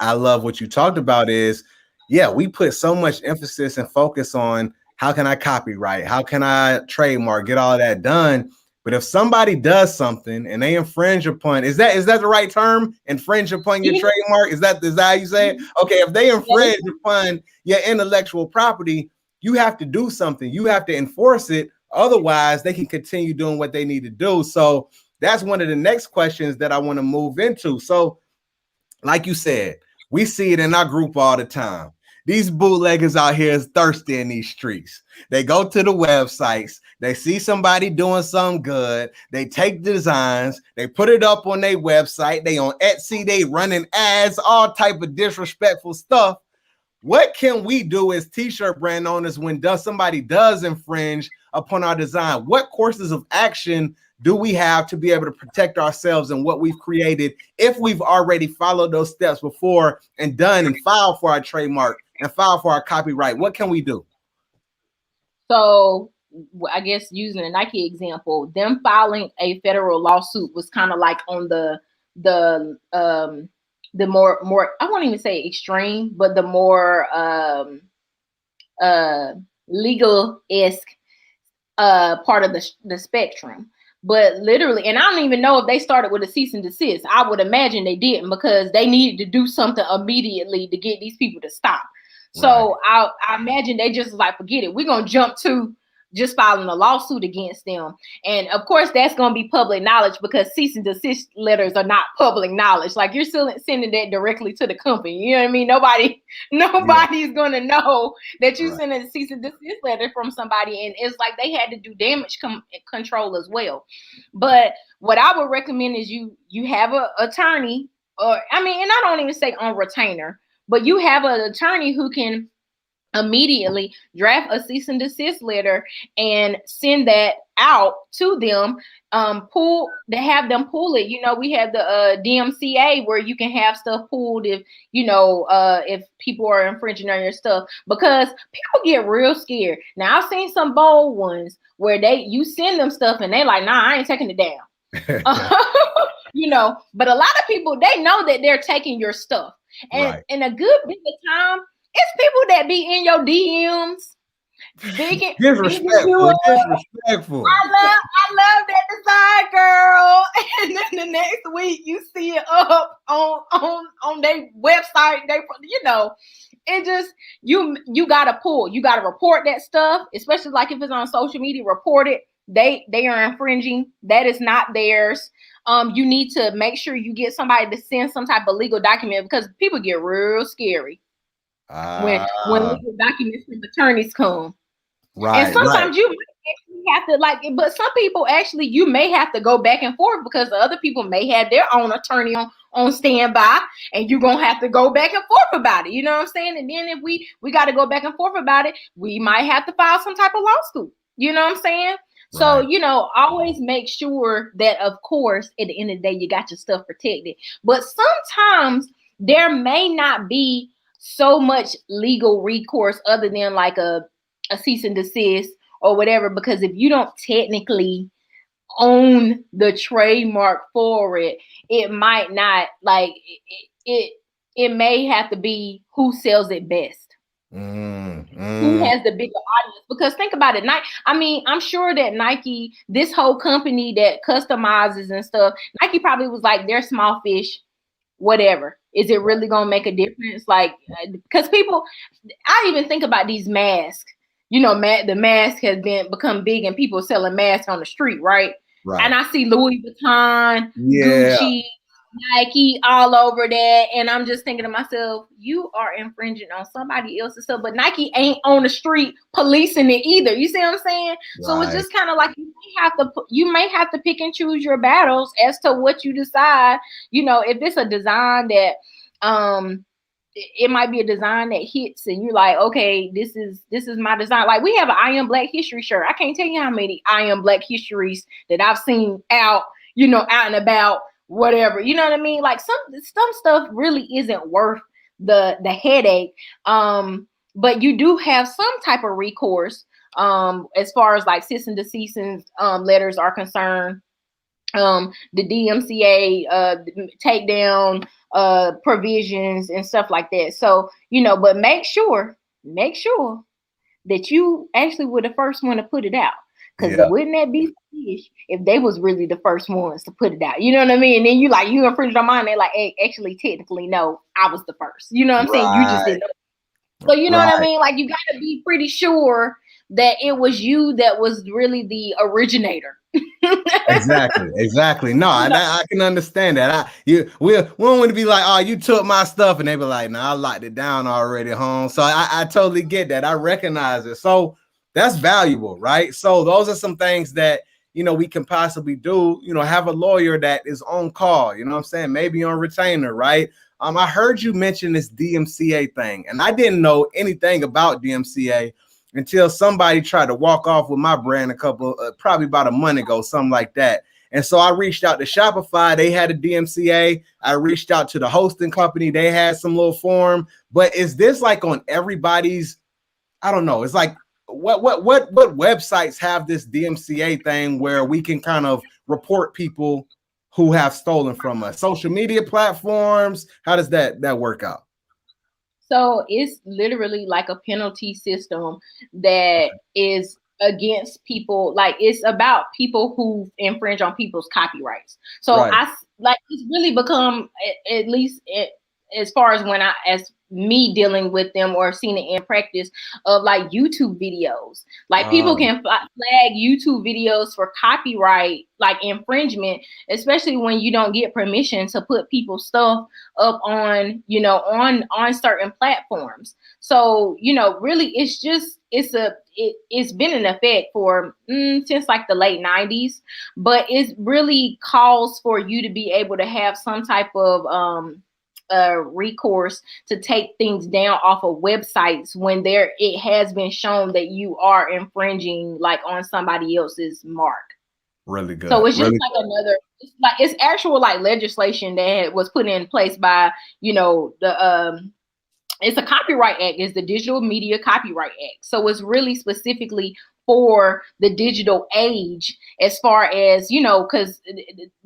I love what you talked about is, we put so much emphasis and focus on how can I copyright, how can I trademark, get all that done. But if somebody does something and they infringe upon, is that the right term? Infringe upon your trademark? Is that how you say it? Okay, if they infringe upon your intellectual property, you have to do something. You have to enforce it. Otherwise, they can continue doing what they need to do. So that's one of the next questions that I want to move into. So, like you said, we see it in our group all the time. These bootleggers out here is thirsty in these streets. They go to the websites. They see somebody doing something good. They take designs. They put it up on their website. They on Etsy. They running ads, all type of disrespectful stuff. What can we do as T-shirt brand owners when somebody does infringe upon our design? What courses of action do we have to be able to protect ourselves and what we've created if we've already followed those steps before and done and filed for our trademark and filed for our copyright? What can we do? So I guess using a Nike example, them filing a federal lawsuit was kind of like on the more, I won't even say extreme, but the more legal-esque part of the spectrum. But literally, and I don't even know if they started with a cease and desist. I would imagine they didn't, because they needed to do something immediately to get these people to stop. So I imagine they just like, forget it. We're going to jump to just filing a lawsuit against them. And of course, that's going to be public knowledge, because cease and desist letters are not public knowledge. Like, you're still sending that directly to the company. You know what I mean? Nobody's going to know that you sent a cease and desist letter from somebody. And it's like they had to do damage control as well. But what I would recommend is you have an attorney, and I don't even say on retainer, but you have an attorney who can immediately draft a cease and desist letter and send that out to them, have them pull it. We have the DMCA where you can have stuff pulled if people are infringing on your stuff, because people get real scared. Now, I've seen some bold ones where you send them stuff and they like, nah, I ain't taking it down. But a lot of people, they know that they're taking your stuff. And in a good bit of time, it's people that be in your DMs. Disrespectful. I love that design, girl. And then the next week you see it up on their website. it just, you gotta pull. You gotta report that stuff, especially like if it's on social media, report it. They are infringing. That is not theirs. You need to make sure you get somebody to send some type of legal document, because people get real scary when legal documents from attorneys come. Right. And sometimes you have to but some people actually, you may have to go back and forth, because the other people may have their own attorney on standby, and you're gonna have to go back and forth about it. You know what I'm saying? And then if we got to go back and forth about it, we might have to file some type of lawsuit. You know what I'm saying? Right. So, always make sure that, of course, at the end of the day, you got your stuff protected. But sometimes there may not be so much legal recourse other than like a cease and desist or whatever, because if you don't technically own the trademark for it, it might not, it may have to be who sells it best. Who has the bigger audience? Because think about it, I'm sure that Nike, this whole company that customizes and stuff, Nike probably was like, they're small fish, whatever. Is it really gonna make a difference? Because people, I even think about these masks. The mask has become big, and people selling masks on the street, right? And I see Louis Vuitton, Gucci, Nike all over that, and I'm just thinking to myself, you are infringing on somebody else's stuff, but Nike ain't on the street policing it either. You see what I'm saying? Right. So it's just kind of like you may have to pick and choose your battles as to what you decide. If it's a design that it might be a design that hits, and you're like, okay, this is my design. Like, we have an I Am Black History shirt. I can't tell you how many I Am Black Histories that I've seen out and about, whatever. You know what I mean? Like, some stuff really isn't worth the headache. But you do have some type of recourse as far as like cease and desist letters are concerned. The DMCA takedown provisions and stuff like that. So, but make sure that you actually were the first one to put it out. Because wouldn't that be fish if they was really the first ones to put it out? You know what I mean? And then you infringed on mine. They're like, hey, actually, technically, no, I was the first. You know what I'm saying? You just didn't know. So you know what I mean? Like, you got to be pretty sure that it was you that was really the originator. Exactly. No, I can understand that. We don't want to be like, oh, you took my stuff, and they be like, no, I locked it down already, home. So I totally get that. I recognize it. So that's valuable, right? So those are some things that we can possibly do. Have a lawyer that is on call. You know what I'm saying? Maybe on retainer, right? I heard you mention this DMCA thing, and I didn't know anything about DMCA until somebody tried to walk off with my brand probably about a month ago, something like that. And so I reached out to Shopify. They had a DMCA. I reached out to the hosting company. They had some little form. But is this like on everybody's? I don't know. It's like, what websites have this DMCA thing where we can kind of report people who have stolen from us? Social media platforms? How does that work out? So it's literally like a penalty system that is against people. Like, it's about people who infringe on people's copyrights. So it's really become, at least as far as as me dealing with them or seeing it in practice, of like YouTube videos. Like, people can flag YouTube videos for copyright, like infringement, especially when you don't get permission to put people's stuff up on, on certain platforms. So, really, it's been in effect for since like the late 90s, but it really calls for you to be able to have some type of recourse to take things down off of websites when it has been shown that you are infringing like on somebody else's mark. Really good. So it's just like it's actual like legislation that was put in place by it's a copyright act. It's the Digital Media Copyright Act. So it's really specifically for the digital age, as far as, because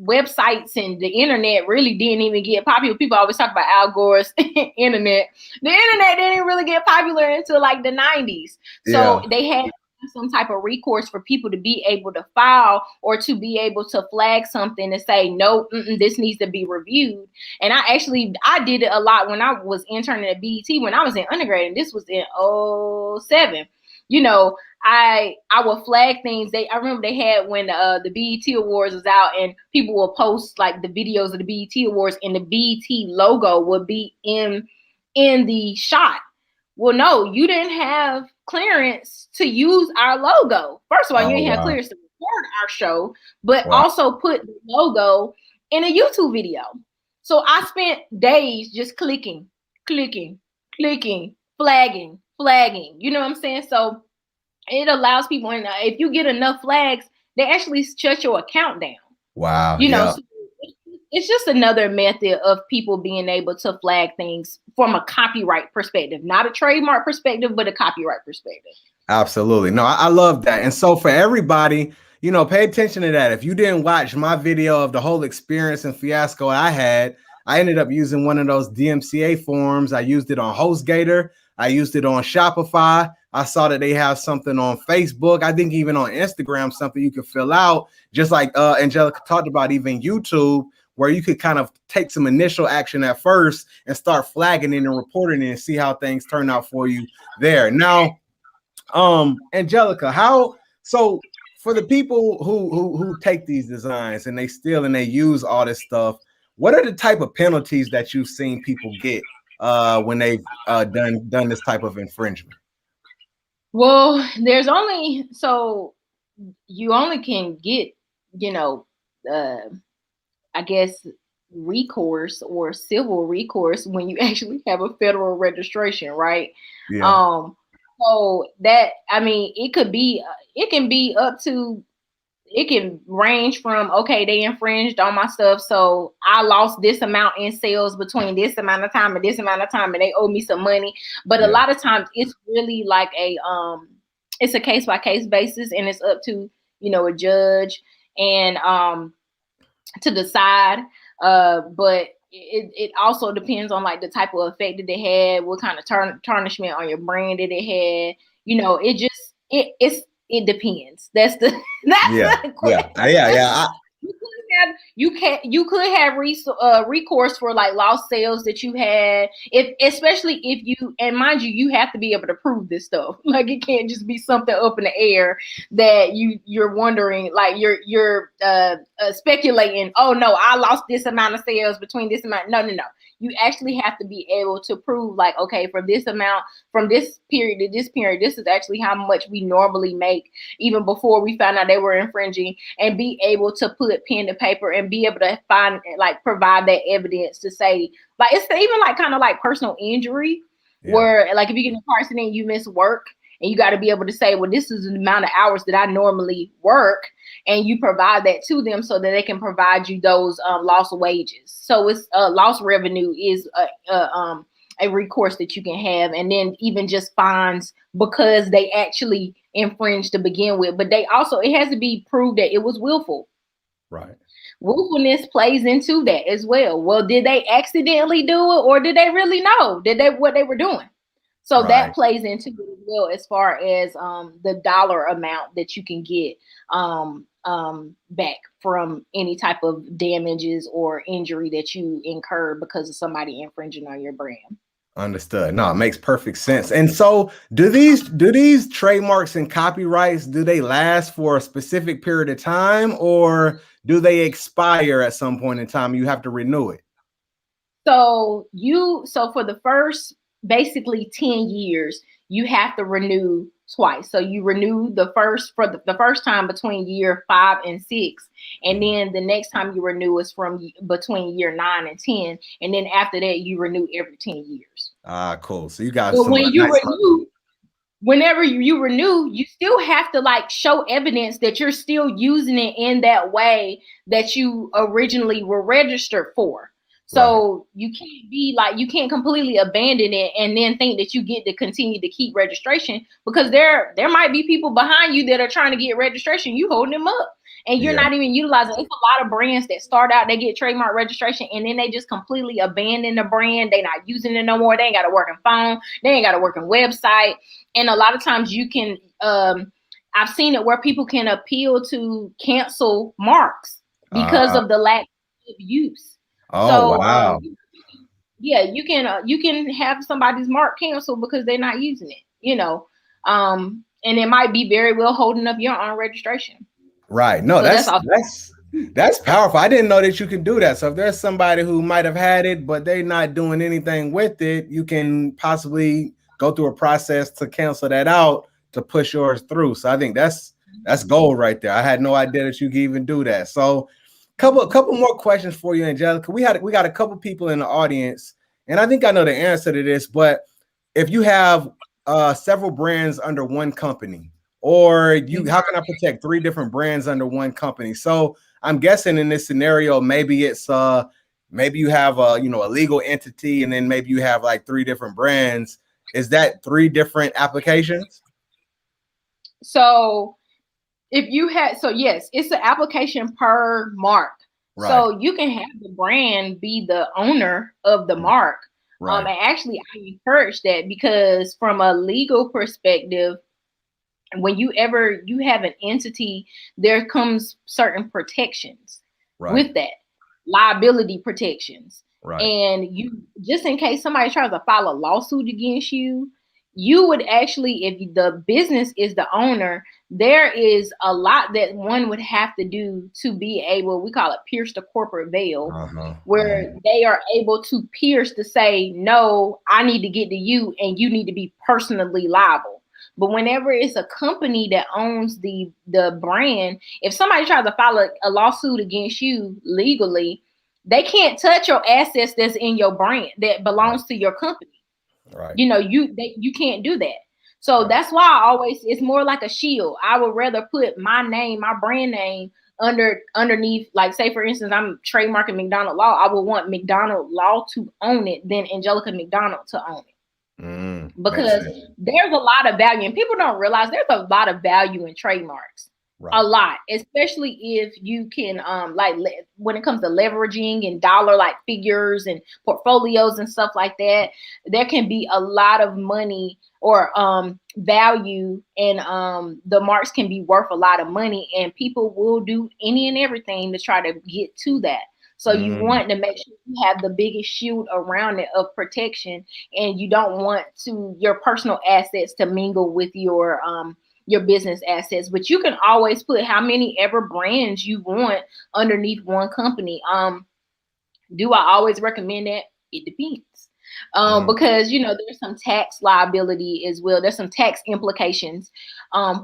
websites and the internet really didn't even get popular. People always talk about Al Gore's internet. The internet didn't really get popular until like the 90s. So they had some type of recourse for people to be able to file or to be able to flag something and say, no, this needs to be reviewed. And I did it a lot when I was interning at BET when I was in undergrad, and this was in 2007. You know, I would flag things. I remember they had when the BET Awards was out, and people will post like the videos of the BET Awards, and the BET logo would be in the shot. Well, no, you didn't have clearance to use our logo. First of all, you didn't have clearance to record our show, but also put the logo in a YouTube video. So I spent days just clicking, flagging. You know what I'm saying? So it allows people, and if you get enough flags, they actually shut your account down. Wow. You know, so it's just another method of people being able to flag things from a copyright perspective, not a trademark perspective, but a copyright perspective. Absolutely. No, I love that. And so for everybody, you know, pay attention to that. If you didn't watch my video of the whole experience and fiasco I had, I ended up using one of those DMCA forms. I used it on HostGator. I used it on Shopify. I saw that they have something on Facebook. I think even on Instagram, something you can fill out, just like Angelica talked about, even YouTube, where you could kind of take some initial action at first and start flagging it and reporting it and see how things turn out for you there. Now, Angelica, so for the people who take these designs and they steal and they use all this stuff, what are the type of penalties that you've seen people get when they've done this type of infringement? Well, you only can get, you know, I guess recourse or civil recourse when you actually have a federal registration, right? Yeah. So that, I mean, it can be up to, it can range from, okay, they infringed on my stuff, so I lost this amount in sales between this amount of time and this amount of time, and they owe me some money. But a lot of times it's really like it's a case by case basis, and it's up to, you know, a judge and to decide. But it also depends on like the type of effect that they had, what kind of tarnishment on your brand that it had. You know, it depends. That's the question. You could have recourse for like lost sales that you had, especially if you, and mind you have to be able to prove this stuff. Like it can't just be something up in the air that you're wondering, like you're speculating, oh no, I lost this amount of sales between this amount. No. You actually have to be able to prove, like, okay, from this amount, from this period to this period, this is actually how much we normally make, even before we found out they were infringing, and be able to put pen to paper and be able to provide that evidence to say, like, it's even like kind of like personal injury, where like if you get in a car accident, you miss work, and you got to be able to say, well, this is the amount of hours that I normally work, and you provide that to them so that they can provide you those lost wages. So it's lost revenue is a recourse that you can have, and then even just fines because they actually infringed to begin with. But it has to be proved that it was willful. Right. Willfulness plays into that as well. Well, did they accidentally do it, or did they really know what they were doing? So that plays into it as well, as far as the dollar amount that you can get back from any type of damages or injury that you incur because of somebody infringing on your brand. Understood. No, it makes perfect sense. And so do these trademarks and copyrights, do they last for a specific period of time, or do they expire at some point in time? You have to renew it. So for the first basically 10 years, you have to renew twice. So you renew the first time between year 5 and 6, and then the next time you renew is from between year 9 and 10, and then after that you renew every 10 years. Cool. So you got whenever you renew, you still have to like show evidence that you're still using it in that way that you originally were registered for. So you can't completely abandon it and then think that you get to continue to keep registration, because there might be people behind you that are trying to get registration. You holding them up, and you're not even utilizing. It's a lot of brands that start out, they get trademark registration, and then they just completely abandon the brand. They're not using it no more. They ain't got a working phone. They ain't got a working website. And a lot of times you can I've seen it where people can appeal to cancel marks because of the lack of use. Oh, wow. Yeah, you can have somebody's mark canceled because they're not using it, you know. And it might be very well holding up your own registration. Right. No, So that's powerful. I didn't know that you can do that. So if there's somebody who might have had it, but they're not doing anything with it, you can possibly go through a process to cancel that out to push yours through. So I think that's gold right there. I had no idea that you could even do that. So couple more questions for you, Angelica. We got a couple people in the audience, and I think I know the answer to this, but if you have several brands under one company, or how can I protect 3 different brands under one company? So I'm guessing in this scenario, maybe it's maybe you have a legal entity, and then maybe you have like 3 different brands. Is that 3 different applications? So if you had, so yes, it's an application per mark. Right. So you can have the brand be the owner of the mark. Right. And actually, I encourage that, because from a legal perspective, when you have an entity, there comes certain protections with that, liability protections. Right. And you, just in case somebody tries to file a lawsuit against you, you would actually, if the business is the owner, there is a lot that one would have to do to be able, we call it pierce the corporate veil, where they are able to pierce to say, no, I need to get to you and you need to be personally liable. But whenever it's a company that owns the brand, if somebody tries to file a lawsuit against you legally, they can't touch your assets that's in your brand that belongs to your company. Right. You can't do that. So that's why it's more like a shield. I would rather put my name, my brand name underneath, like, say for instance, I'm trademarking McDonald Law. I would want McDonald Law to own it than Angelica McDonald to own it. Because there's a lot of value, and people don't realize there's a lot of value in trademarks. A lot, especially if you can when it comes to leveraging and dollar like figures and portfolios and stuff like that, there can be a lot of money or value, and the marks can be worth a lot of money, and people will do any and everything to try to get to that. So you want to make sure you have the biggest shield around it of protection, and you don't want your personal assets to mingle with your business assets. But you can always put how many ever brands you want underneath one company. Do I always recommend that? It depends. Because there's some tax liability as well. There's some tax implications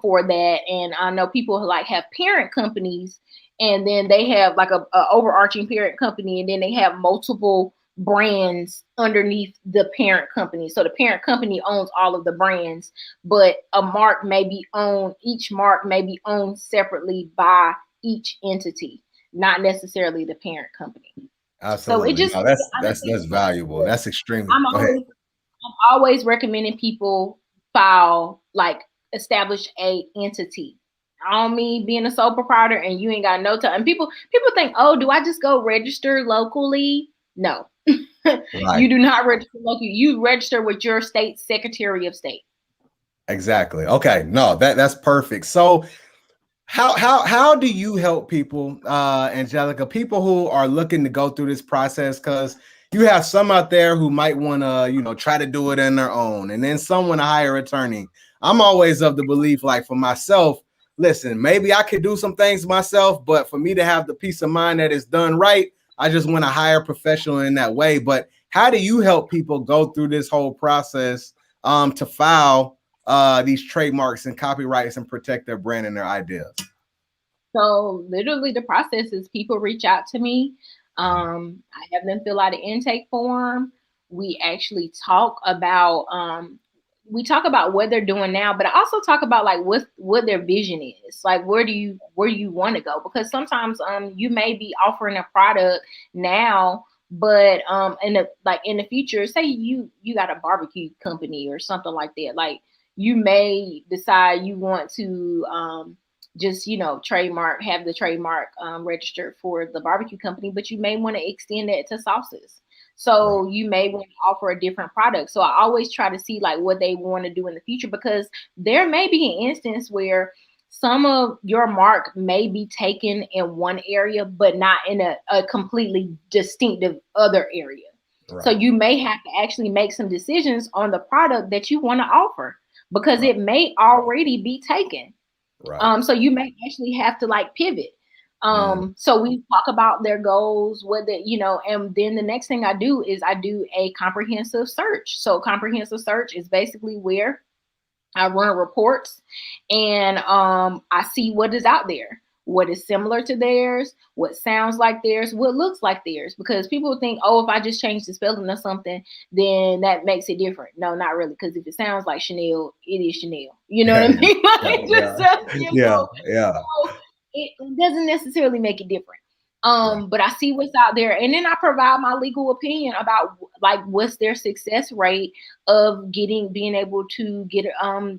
for that. And I know people who have parent companies, and then they have like a overarching parent company, and then they have multiple brands underneath the parent company. So the parent company owns all of the brands, but each mark may be owned separately by each entity, not necessarily the parent company. Absolutely. So that's valuable. That's extremely. I'm always recommending people establish a entity. I don't mean being a sole proprietor and you ain't got no time. And people think, oh, do I just go register locally? No. You do not register locally. You register with your state Secretary of State. Exactly. Okay. No, that's perfect. So how do you help people, Angelica, people who are looking to go through this process? Because you have some out there who might want to, try to do it on their own, and then some want to hire an attorney. I'm always of the belief, like for myself, listen, maybe I could do some things myself, but for me to have the peace of mind that it's done right, I just want to hire a professional in that way. But how do you help people go through this whole process to file these trademarks and copyrights and protect their brand and their ideas? So literally the process is people reach out to me. I have them fill out an intake form. We actually talk about what they're doing now, but I also talk about what their vision is. Like, where do you want to go? Because sometimes you may be offering a product now, but in the future, say you got a barbecue company or something like that. Like, you may decide you want to just have the trademark registered for the barbecue company, but you may want to extend that to sauces. So you may want to offer a different product. So I always try to see what they want to do in the future, because there may be an instance where some of your mark may be taken in one area, but not in a completely distinctive other area. Right. So you may have to actually make some decisions on the product that you want to offer, because it may already be taken. Right. So you may actually have to like pivot. So we talk about their goals, what the, you know, and then the next thing I do is I do a comprehensive search. So comprehensive search is basically where I run reports and I see what is out there, what is similar to theirs, what sounds like theirs, what looks like theirs. Because people think, oh, if I just change the spelling or something, then that makes it different. No, not really. Because if it sounds like Chanel, it is Chanel. You know what I mean? So it doesn't necessarily make it different. But I see what's out there, and then I provide my legal opinion about like what's their success rate of being able to get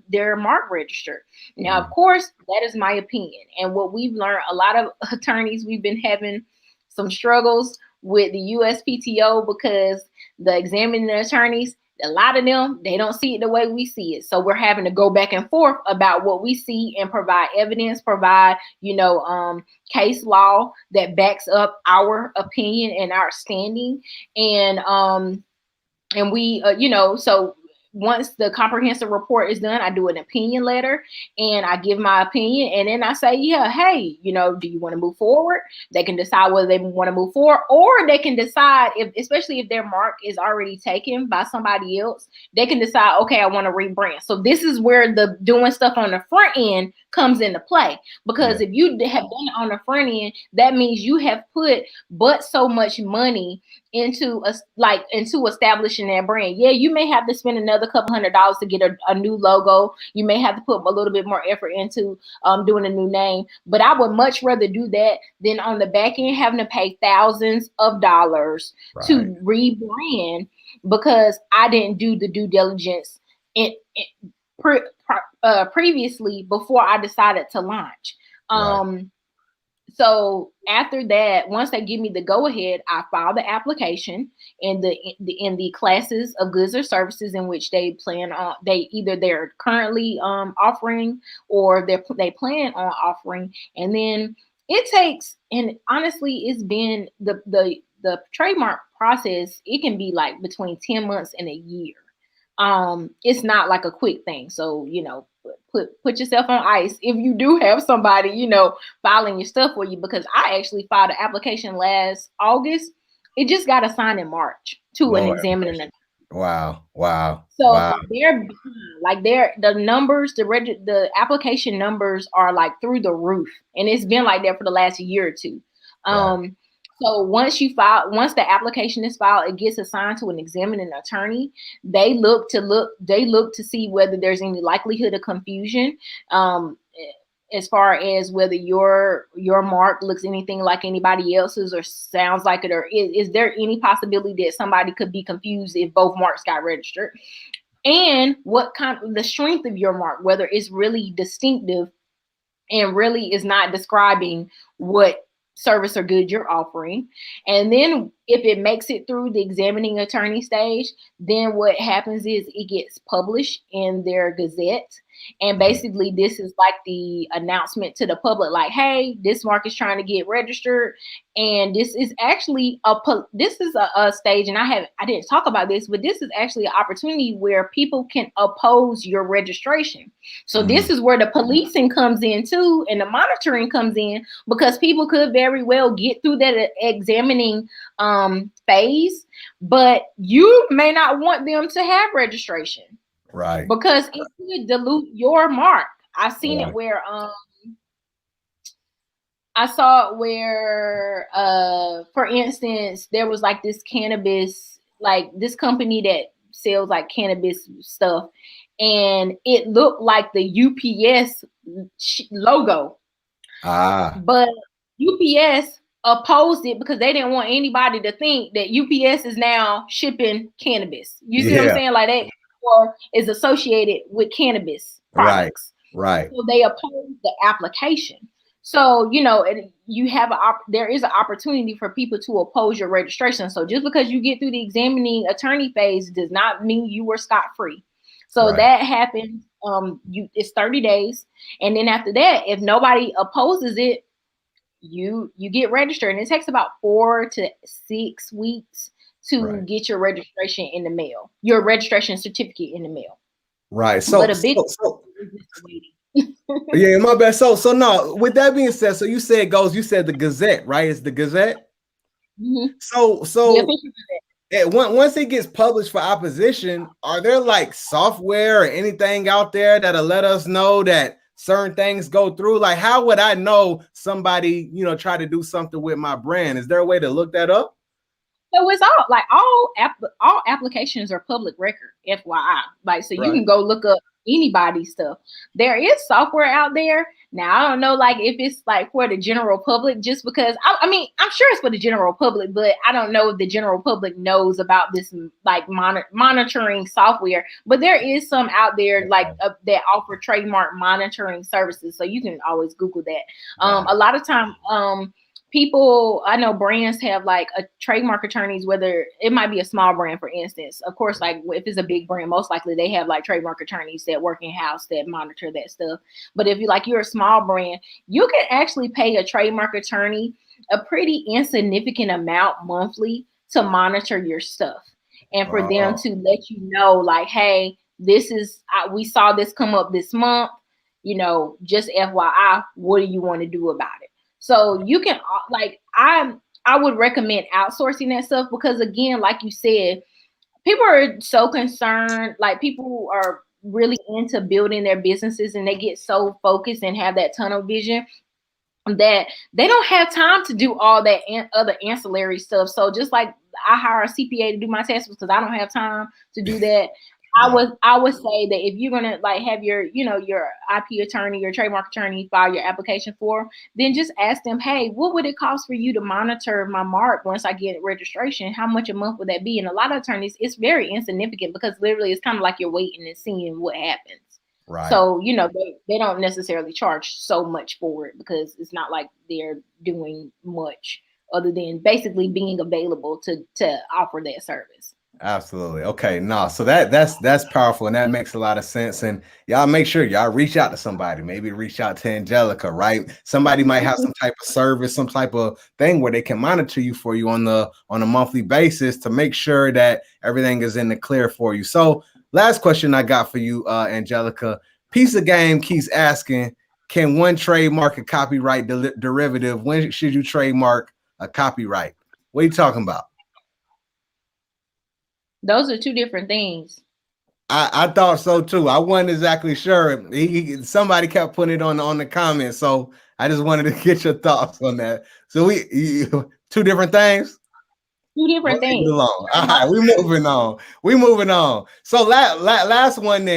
their mark registered. Now, of course, that is my opinion, and what we've learned, a lot of attorneys, we've been having some struggles with the USPTO because the examining attorneys, a lot of them, they don't see it the way we see it. So we're having to go back and forth about what we see and provide evidence, provide, case law that backs up our opinion and our standing. And we, so once the comprehensive report is done, I do an opinion letter and I give my opinion. And then I say, yeah, hey, do you want to move forward? They can decide whether they want to move forward, or they can decide, especially if their mark is already taken by somebody else, they can decide, okay, I want to rebrand. So this is where the doing stuff on the front end comes into play, because if you have done it on the front end, that means you have put but so much money into establishing that brand. Yeah, you may have to spend another couple $100s to get a new logo. You may have to put a little bit more effort into doing a new name, but I would much rather do that than on the back end having to pay thousands of dollars to rebrand, because I didn't do the due diligence previously before I decided to launch. So after that, once they give me the go ahead, I file the application in the classes of goods or services in which they plan on, they're currently offering, or they plan on offering. And then it takes, and honestly, it's been the trademark process, it can be like between 10 months and a year. It's not like a quick thing. So, put yourself on ice if you do have somebody, filing your stuff for you, because I actually filed an application last August. It just got assigned in March to an examining. Wow. So they're like the numbers, the application numbers are like through the roof, and it's been like that for the last year or two. So once the application is filed, it gets assigned to an examining attorney. They look to see whether there's any likelihood of confusion, as far as whether your mark looks anything like anybody else's or sounds like it, or is there any possibility that somebody could be confused if both marks got registered, and what kind of the strength of your mark, whether it's really distinctive and really is not describing what service or good you're offering. And then if it makes it through the examining attorney stage, then what happens is it gets published in their gazette. And basically this is like the announcement to the public, like, hey, this mark is trying to get registered. And this is actually a stage, and I didn't talk about this, but this is actually an opportunity where people can oppose your registration. So this is where the policing comes in too, and the monitoring comes in, because people could very well get through that examining phase, but you may not want them to have registration. Right. Because it could dilute your mark. I've seen it where I saw it where for instance, there was like this cannabis, like this company that sells like cannabis stuff, and it looked like the UPS logo. But UPS opposed it because they didn't want anybody to think that UPS is now shipping cannabis. You see what I'm saying? Like that, or is associated with cannabis products. Right. So they opposed the application. So, there is an opportunity for people to oppose your registration. So just because you get through the examining attorney phase does not mean you were scot-free. So that happens. It's 30 days. And then after that, if nobody opposes it, you get registered. And it takes about 4 to 6 weeks to get your registration in the mail, your registration certificate in the mail. Right. So, but a big yeah, my bad. So no, with that being said, so you said you said the Gazette, right? It's the Gazette. Mm-hmm. So once it gets published for opposition, are there like software or anything out there that'll let us know that certain things go through? Like, how would I know somebody, try to do something with my brand? Is there a way to look that up? So it's all applications are public record, FYI. Like, so you can go look up anybody's stuff. There is software out there. Now, I don't know, like, if it's like for the general public, just because I mean, I'm sure it's for the general public, but I don't know if the general public knows about this, like, monitoring software. But there is some out there like that offer trademark monitoring services. So you can always Google that. A lot of time, people, I know brands have like a trademark attorneys, whether it might be a small brand, for instance. Of course, like if it's a big brand, most likely they have like trademark attorneys that work in house that monitor that stuff. But if you're a small brand, you can actually pay a trademark attorney a pretty insignificant amount monthly to monitor your stuff, and for them to let you know, like, hey, this is, we saw this come up this month, just FYI, what do you want to do about it? So you can, like, I would recommend outsourcing that stuff, because again, like you said, people are so concerned, like people are really into building their businesses and they get so focused and have that tunnel vision that they don't have time to do all that other ancillary stuff. So just like I hire a CPA to do my taxes because I don't have time to do that. I would say that if you're gonna like have your IP attorney, your trademark attorney file your application form, then just ask them, hey, what would it cost for you to monitor my mark once I get registration? How much a month would that be? And a lot of attorneys, it's very insignificant, because literally it's kind of like you're waiting and seeing what happens. Right. So, they don't necessarily charge so much for it, because it's not like they're doing much other than basically being available to offer that service. Absolutely. Okay. No, so that's powerful, and that makes a lot of sense. And y'all make sure y'all reach out to somebody. Maybe reach out to Angelica, right? Somebody might have some type of service, some type of thing where they can monitor you for you on a monthly basis to make sure that everything is in the clear for you. So last question I got for you, Angelica. Piece of Game keeps asking, can one trademark a copyright derivative? When should you trademark a copyright? What are you talking about? Those are two different things. I thought so too. I wasn't exactly sure. Somebody kept putting it on the comments, so I just wanted to get your thoughts on that. So two different things. Two different things. All right, we moving on. So last one.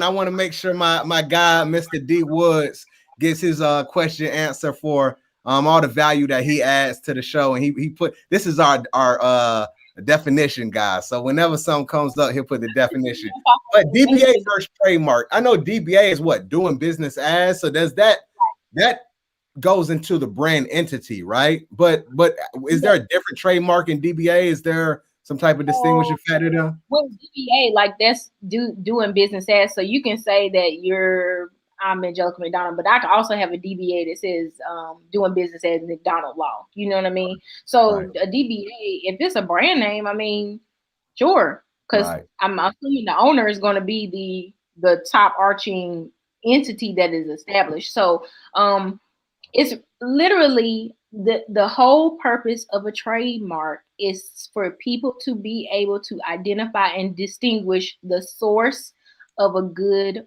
I want to make sure my guy, Mr. D Woods, gets his question answer for all the value that he adds to the show. And he put, this is our definition, guys. So whenever something comes up, he'll put the definition. But DBA first trademark. I know DBA is what, doing business as. So does that goes into the brand entity, right? But is there a different trademark in DBA? Is there some type of distinguishing factor there? With DBA, like that's doing business as. So you can say that I'm Angelica McDonald, but I can also have a DBA that says doing business as McDonald Law. You know what I mean? So a DBA, if it's a brand name, I mean, sure, because I'm assuming the owner is going to be the top arching entity that is established. So it's literally the whole purpose of a trademark is for people to be able to identify and distinguish the source of a good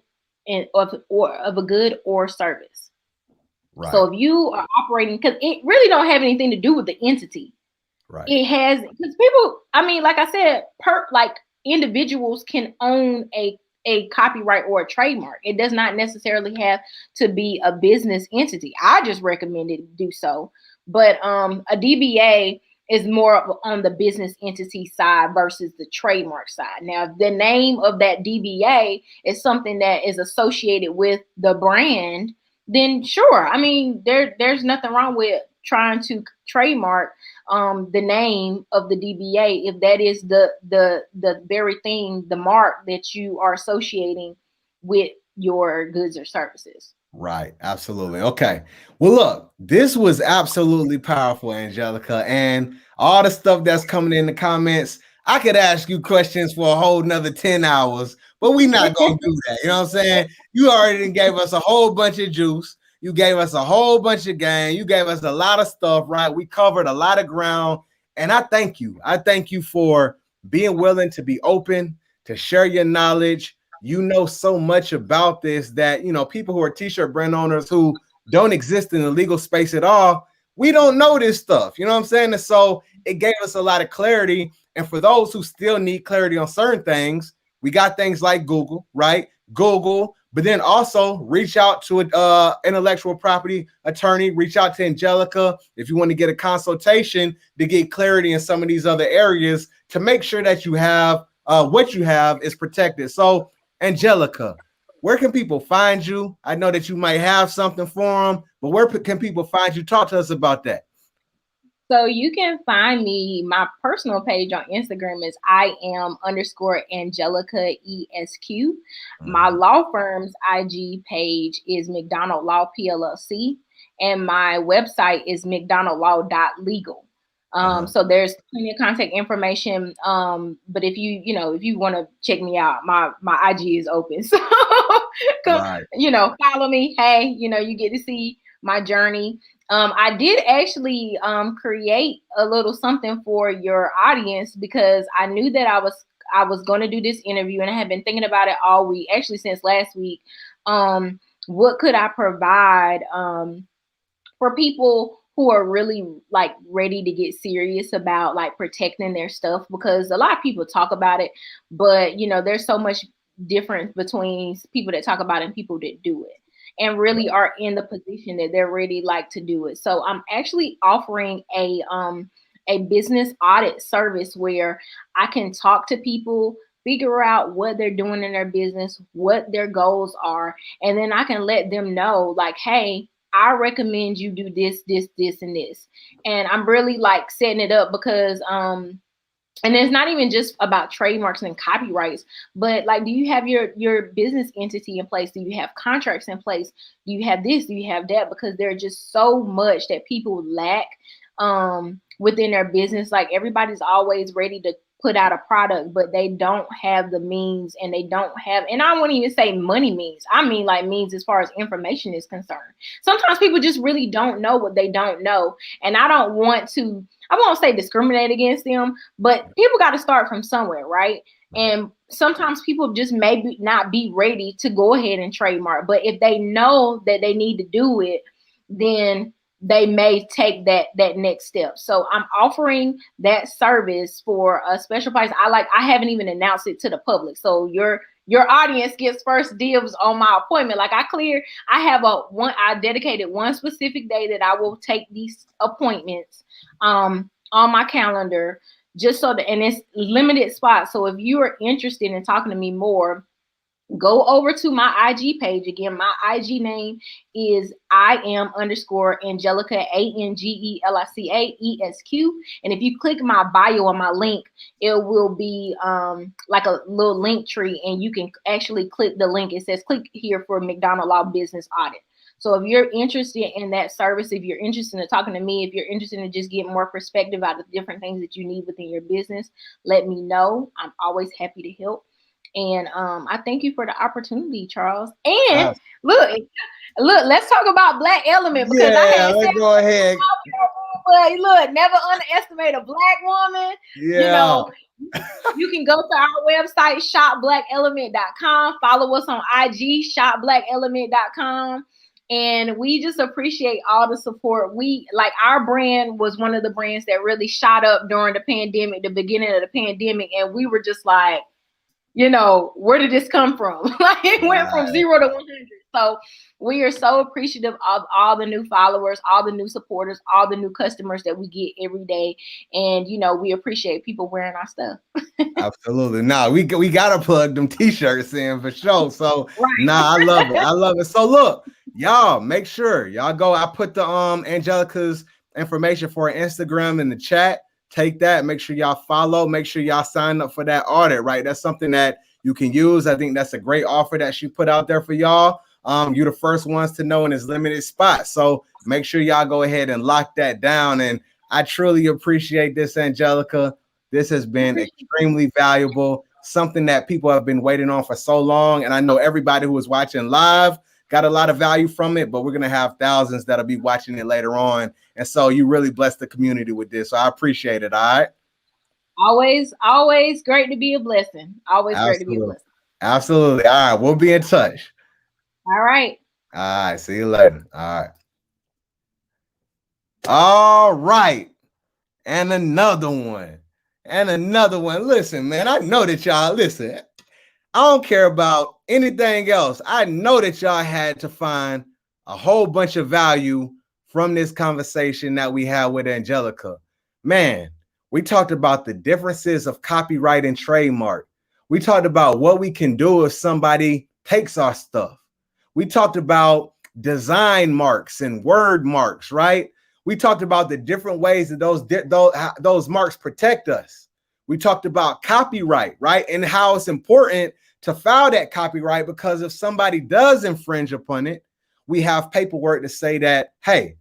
or service. Right. So if you are operating, because it really don't have anything to do with the entity. Right. It has, because people, I mean, like I said, like individuals can own a copyright or a trademark. It does not necessarily have to be a business entity. I just recommend it do so. But a DBA is more on the business entity side versus the trademark side. Now, if the name of that DBA is something that is associated with the brand, then sure. I mean, there's nothing wrong with trying to trademark the name of the DBA, if that is the very thing, the mark that you are associating with your goods or services. Right. Absolutely. Okay. Well, look, this was absolutely powerful, Angelica, and all the stuff that's coming in the comments. I could ask you questions for a whole nother 10 hours, but we're not going to do that. You know what I'm saying? You already gave us a whole bunch of juice. You gave us a whole bunch of game. You gave us a lot of stuff, right? We covered a lot of ground, and I thank you. I thank you for being willing to be open, to share your knowledge. You know so much about this that, you know, people who are t-shirt brand owners who don't exist in the legal space at all, we don't know this stuff. You know what I'm saying? And so it gave us a lot of clarity. And for those who still need clarity on certain things, we got things like Google, right? Google, but then also reach out to an intellectual property attorney, reach out to Angelica if you want to get a consultation to get clarity in some of these other areas to make sure that you have what you have is protected. So Angelica, where can people find you? I know that you might have something for them, but where can people find you? Talk to us about that. So you can find me, my personal page on Instagram is IAM_Angelica ESQ. My law firm's IG page is McDonald Law PLLC, and my website is mcdonaldlaw.legal. So there's plenty of contact information. But if you want to check me out, my IG is open. So come, follow me. Hey, you get to see my journey. I did actually create a little something for your audience because I knew that I was going to do this interview, and I had been thinking about it all week, actually since last week. What could I provide for people who are really like ready to get serious about like protecting their stuff? Because a lot of people talk about it, but there's so much difference between people that talk about it and people that do it and really are in the position that they're ready like to do it. So I'm actually offering a business audit service where I can talk to people, figure out what they're doing in their business, what their goals are, and then I can let them know like, hey, I recommend you do this, this, this, and this. And I'm really like setting it up because and it's not even just about trademarks and copyrights, but like, do you have your business entity in place? Do you have contracts in place? Do you have this? Do you have that? Because there's just so much that people lack within their business. Like everybody's always ready to put out a product, but they don't have the means, and they don't have, and I won't even say money means. I mean like means as far as information is concerned. Sometimes people just really don't know what they don't know. And I won't say discriminate against them, but people got to start from somewhere, right? And sometimes people just maybe not be ready to go ahead and trademark. But if they know that they need to do it, then they may take that next step. So I'm offering that service for a special price. I haven't even announced it to the public. So your audience gets first dibs on my appointment. Like I have I dedicated one specific day that I will take these appointments on my calendar, just so that, and it's limited spots. So if you are interested in talking to me more, go over to my IG page. Again, my IG name is IAM_Angelica ANGELICA ESQ. And if you click my bio on my link, it will be like a little link tree, and you can actually click the link. It says click here for McDonald Law Business Audit. So if you're interested in that service, if you're interested in talking to me, if you're interested in just getting more perspective out of different things that you need within your business, let me know. I'm always happy to help. And I thank you for the opportunity, Charles. And look, let's talk about Black Element, because go ahead. But look, never underestimate a Black woman. Yeah. You can go to our website, shopblackelement.com. Follow us on IG, shopblackelement.com. And we just appreciate all the support. Our brand was one of the brands that really shot up during the pandemic, the beginning of the pandemic. And we were just like, where did this come from? Like it went from 0 to 100. So we are so appreciative of all the new followers, all the new supporters, all the new customers that we get every day. And, we appreciate people wearing our stuff. Absolutely. We got to plug them t-shirts in for sure. So I love it. I love it. So look, y'all make sure y'all go. I put the Angelica's information for her Instagram in the chat. Take that. Make sure y'all follow. Make sure y'all sign up for that audit, right? That's something that you can use. I think that's a great offer that she put out there for y'all. You're the first ones to know in this limited spot. So make sure y'all go ahead and lock that down. And I truly appreciate this, Angelica. This has been extremely valuable, something that people have been waiting on for so long. And I know everybody who is watching live got a lot of value from it, but we're going to have thousands that'll be watching it later on. And so you really blessed the community with this. So I appreciate it. All right. Always great to be a blessing. Always great to be a blessing. Absolutely. All right. We'll be in touch. All right. All right. See you later. All right. All right. And another one. Listen, man, I know that y'all listen. I don't care about anything else. I know that y'all had to find a whole bunch of value from this conversation that we had with Angelica. Man, we talked about the differences of copyright and trademark. We talked about what we can do if somebody takes our stuff. We talked about design marks and word marks, right? We talked about the different ways that those marks protect us. We talked about copyright, right? And how it's important to file that copyright, because if somebody does infringe upon it, we have paperwork to say that, hey,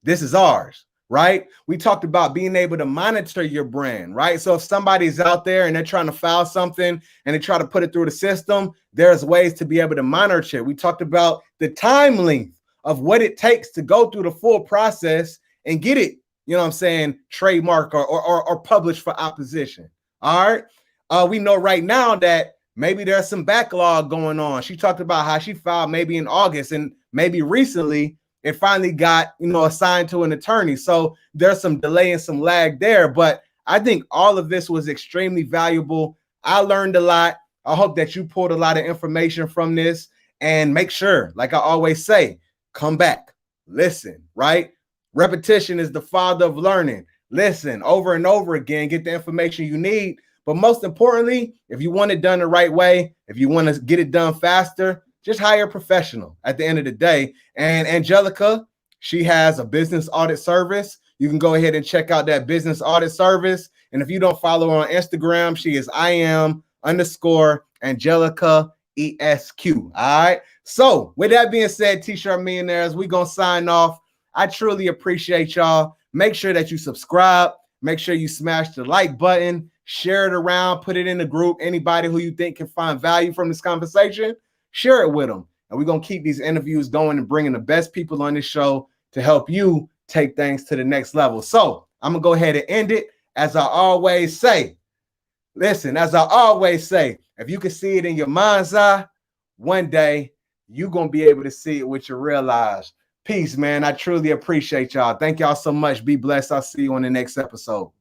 this is ours, right? We talked about being able to monitor your brand, right? So if somebody's out there and they're trying to file something and they try to put it through the system, there's ways to be able to monitor it. We talked about the time length of what it takes to go through the full process and get it, you know what I'm saying, trademark or published for opposition. All right. We know right now that maybe there's some backlog going on. She talked about how she filed maybe in August, and maybe recently it finally got, assigned to an attorney. So there's some delay and some lag there. But I think all of this was extremely valuable. I learned a lot. I hope that you pulled a lot of information from this, and make sure, like I always say, come back, listen, right? Repetition is the father of learning. Listen over and over again, get the information you need. But most importantly, if you want it done the right way, if you want to get it done faster, just hire a professional at the end of the day. And Angelica, she has a business audit service. You can go ahead and check out that business audit service. And if you don't follow her on Instagram, she is IM_Angelica ESQ. All right. So with that being said, T-Shirt Millionaires, we're going to sign off. I truly appreciate y'all. Make sure that you subscribe. Make sure you smash the like button, share it around, put it in the group. Anybody who you think can find value from this conversation, share it with them. And we're going to keep these interviews going and bringing the best people on this show to help you take things to the next level. So I'm going to go ahead and end it. As I always say, listen, as I always say, if you can see it in your mind's eye, one day you're going to be able to see it with your real eyes. Peace, man. I truly appreciate y'all. Thank y'all so much. Be blessed. I'll see you on the next episode.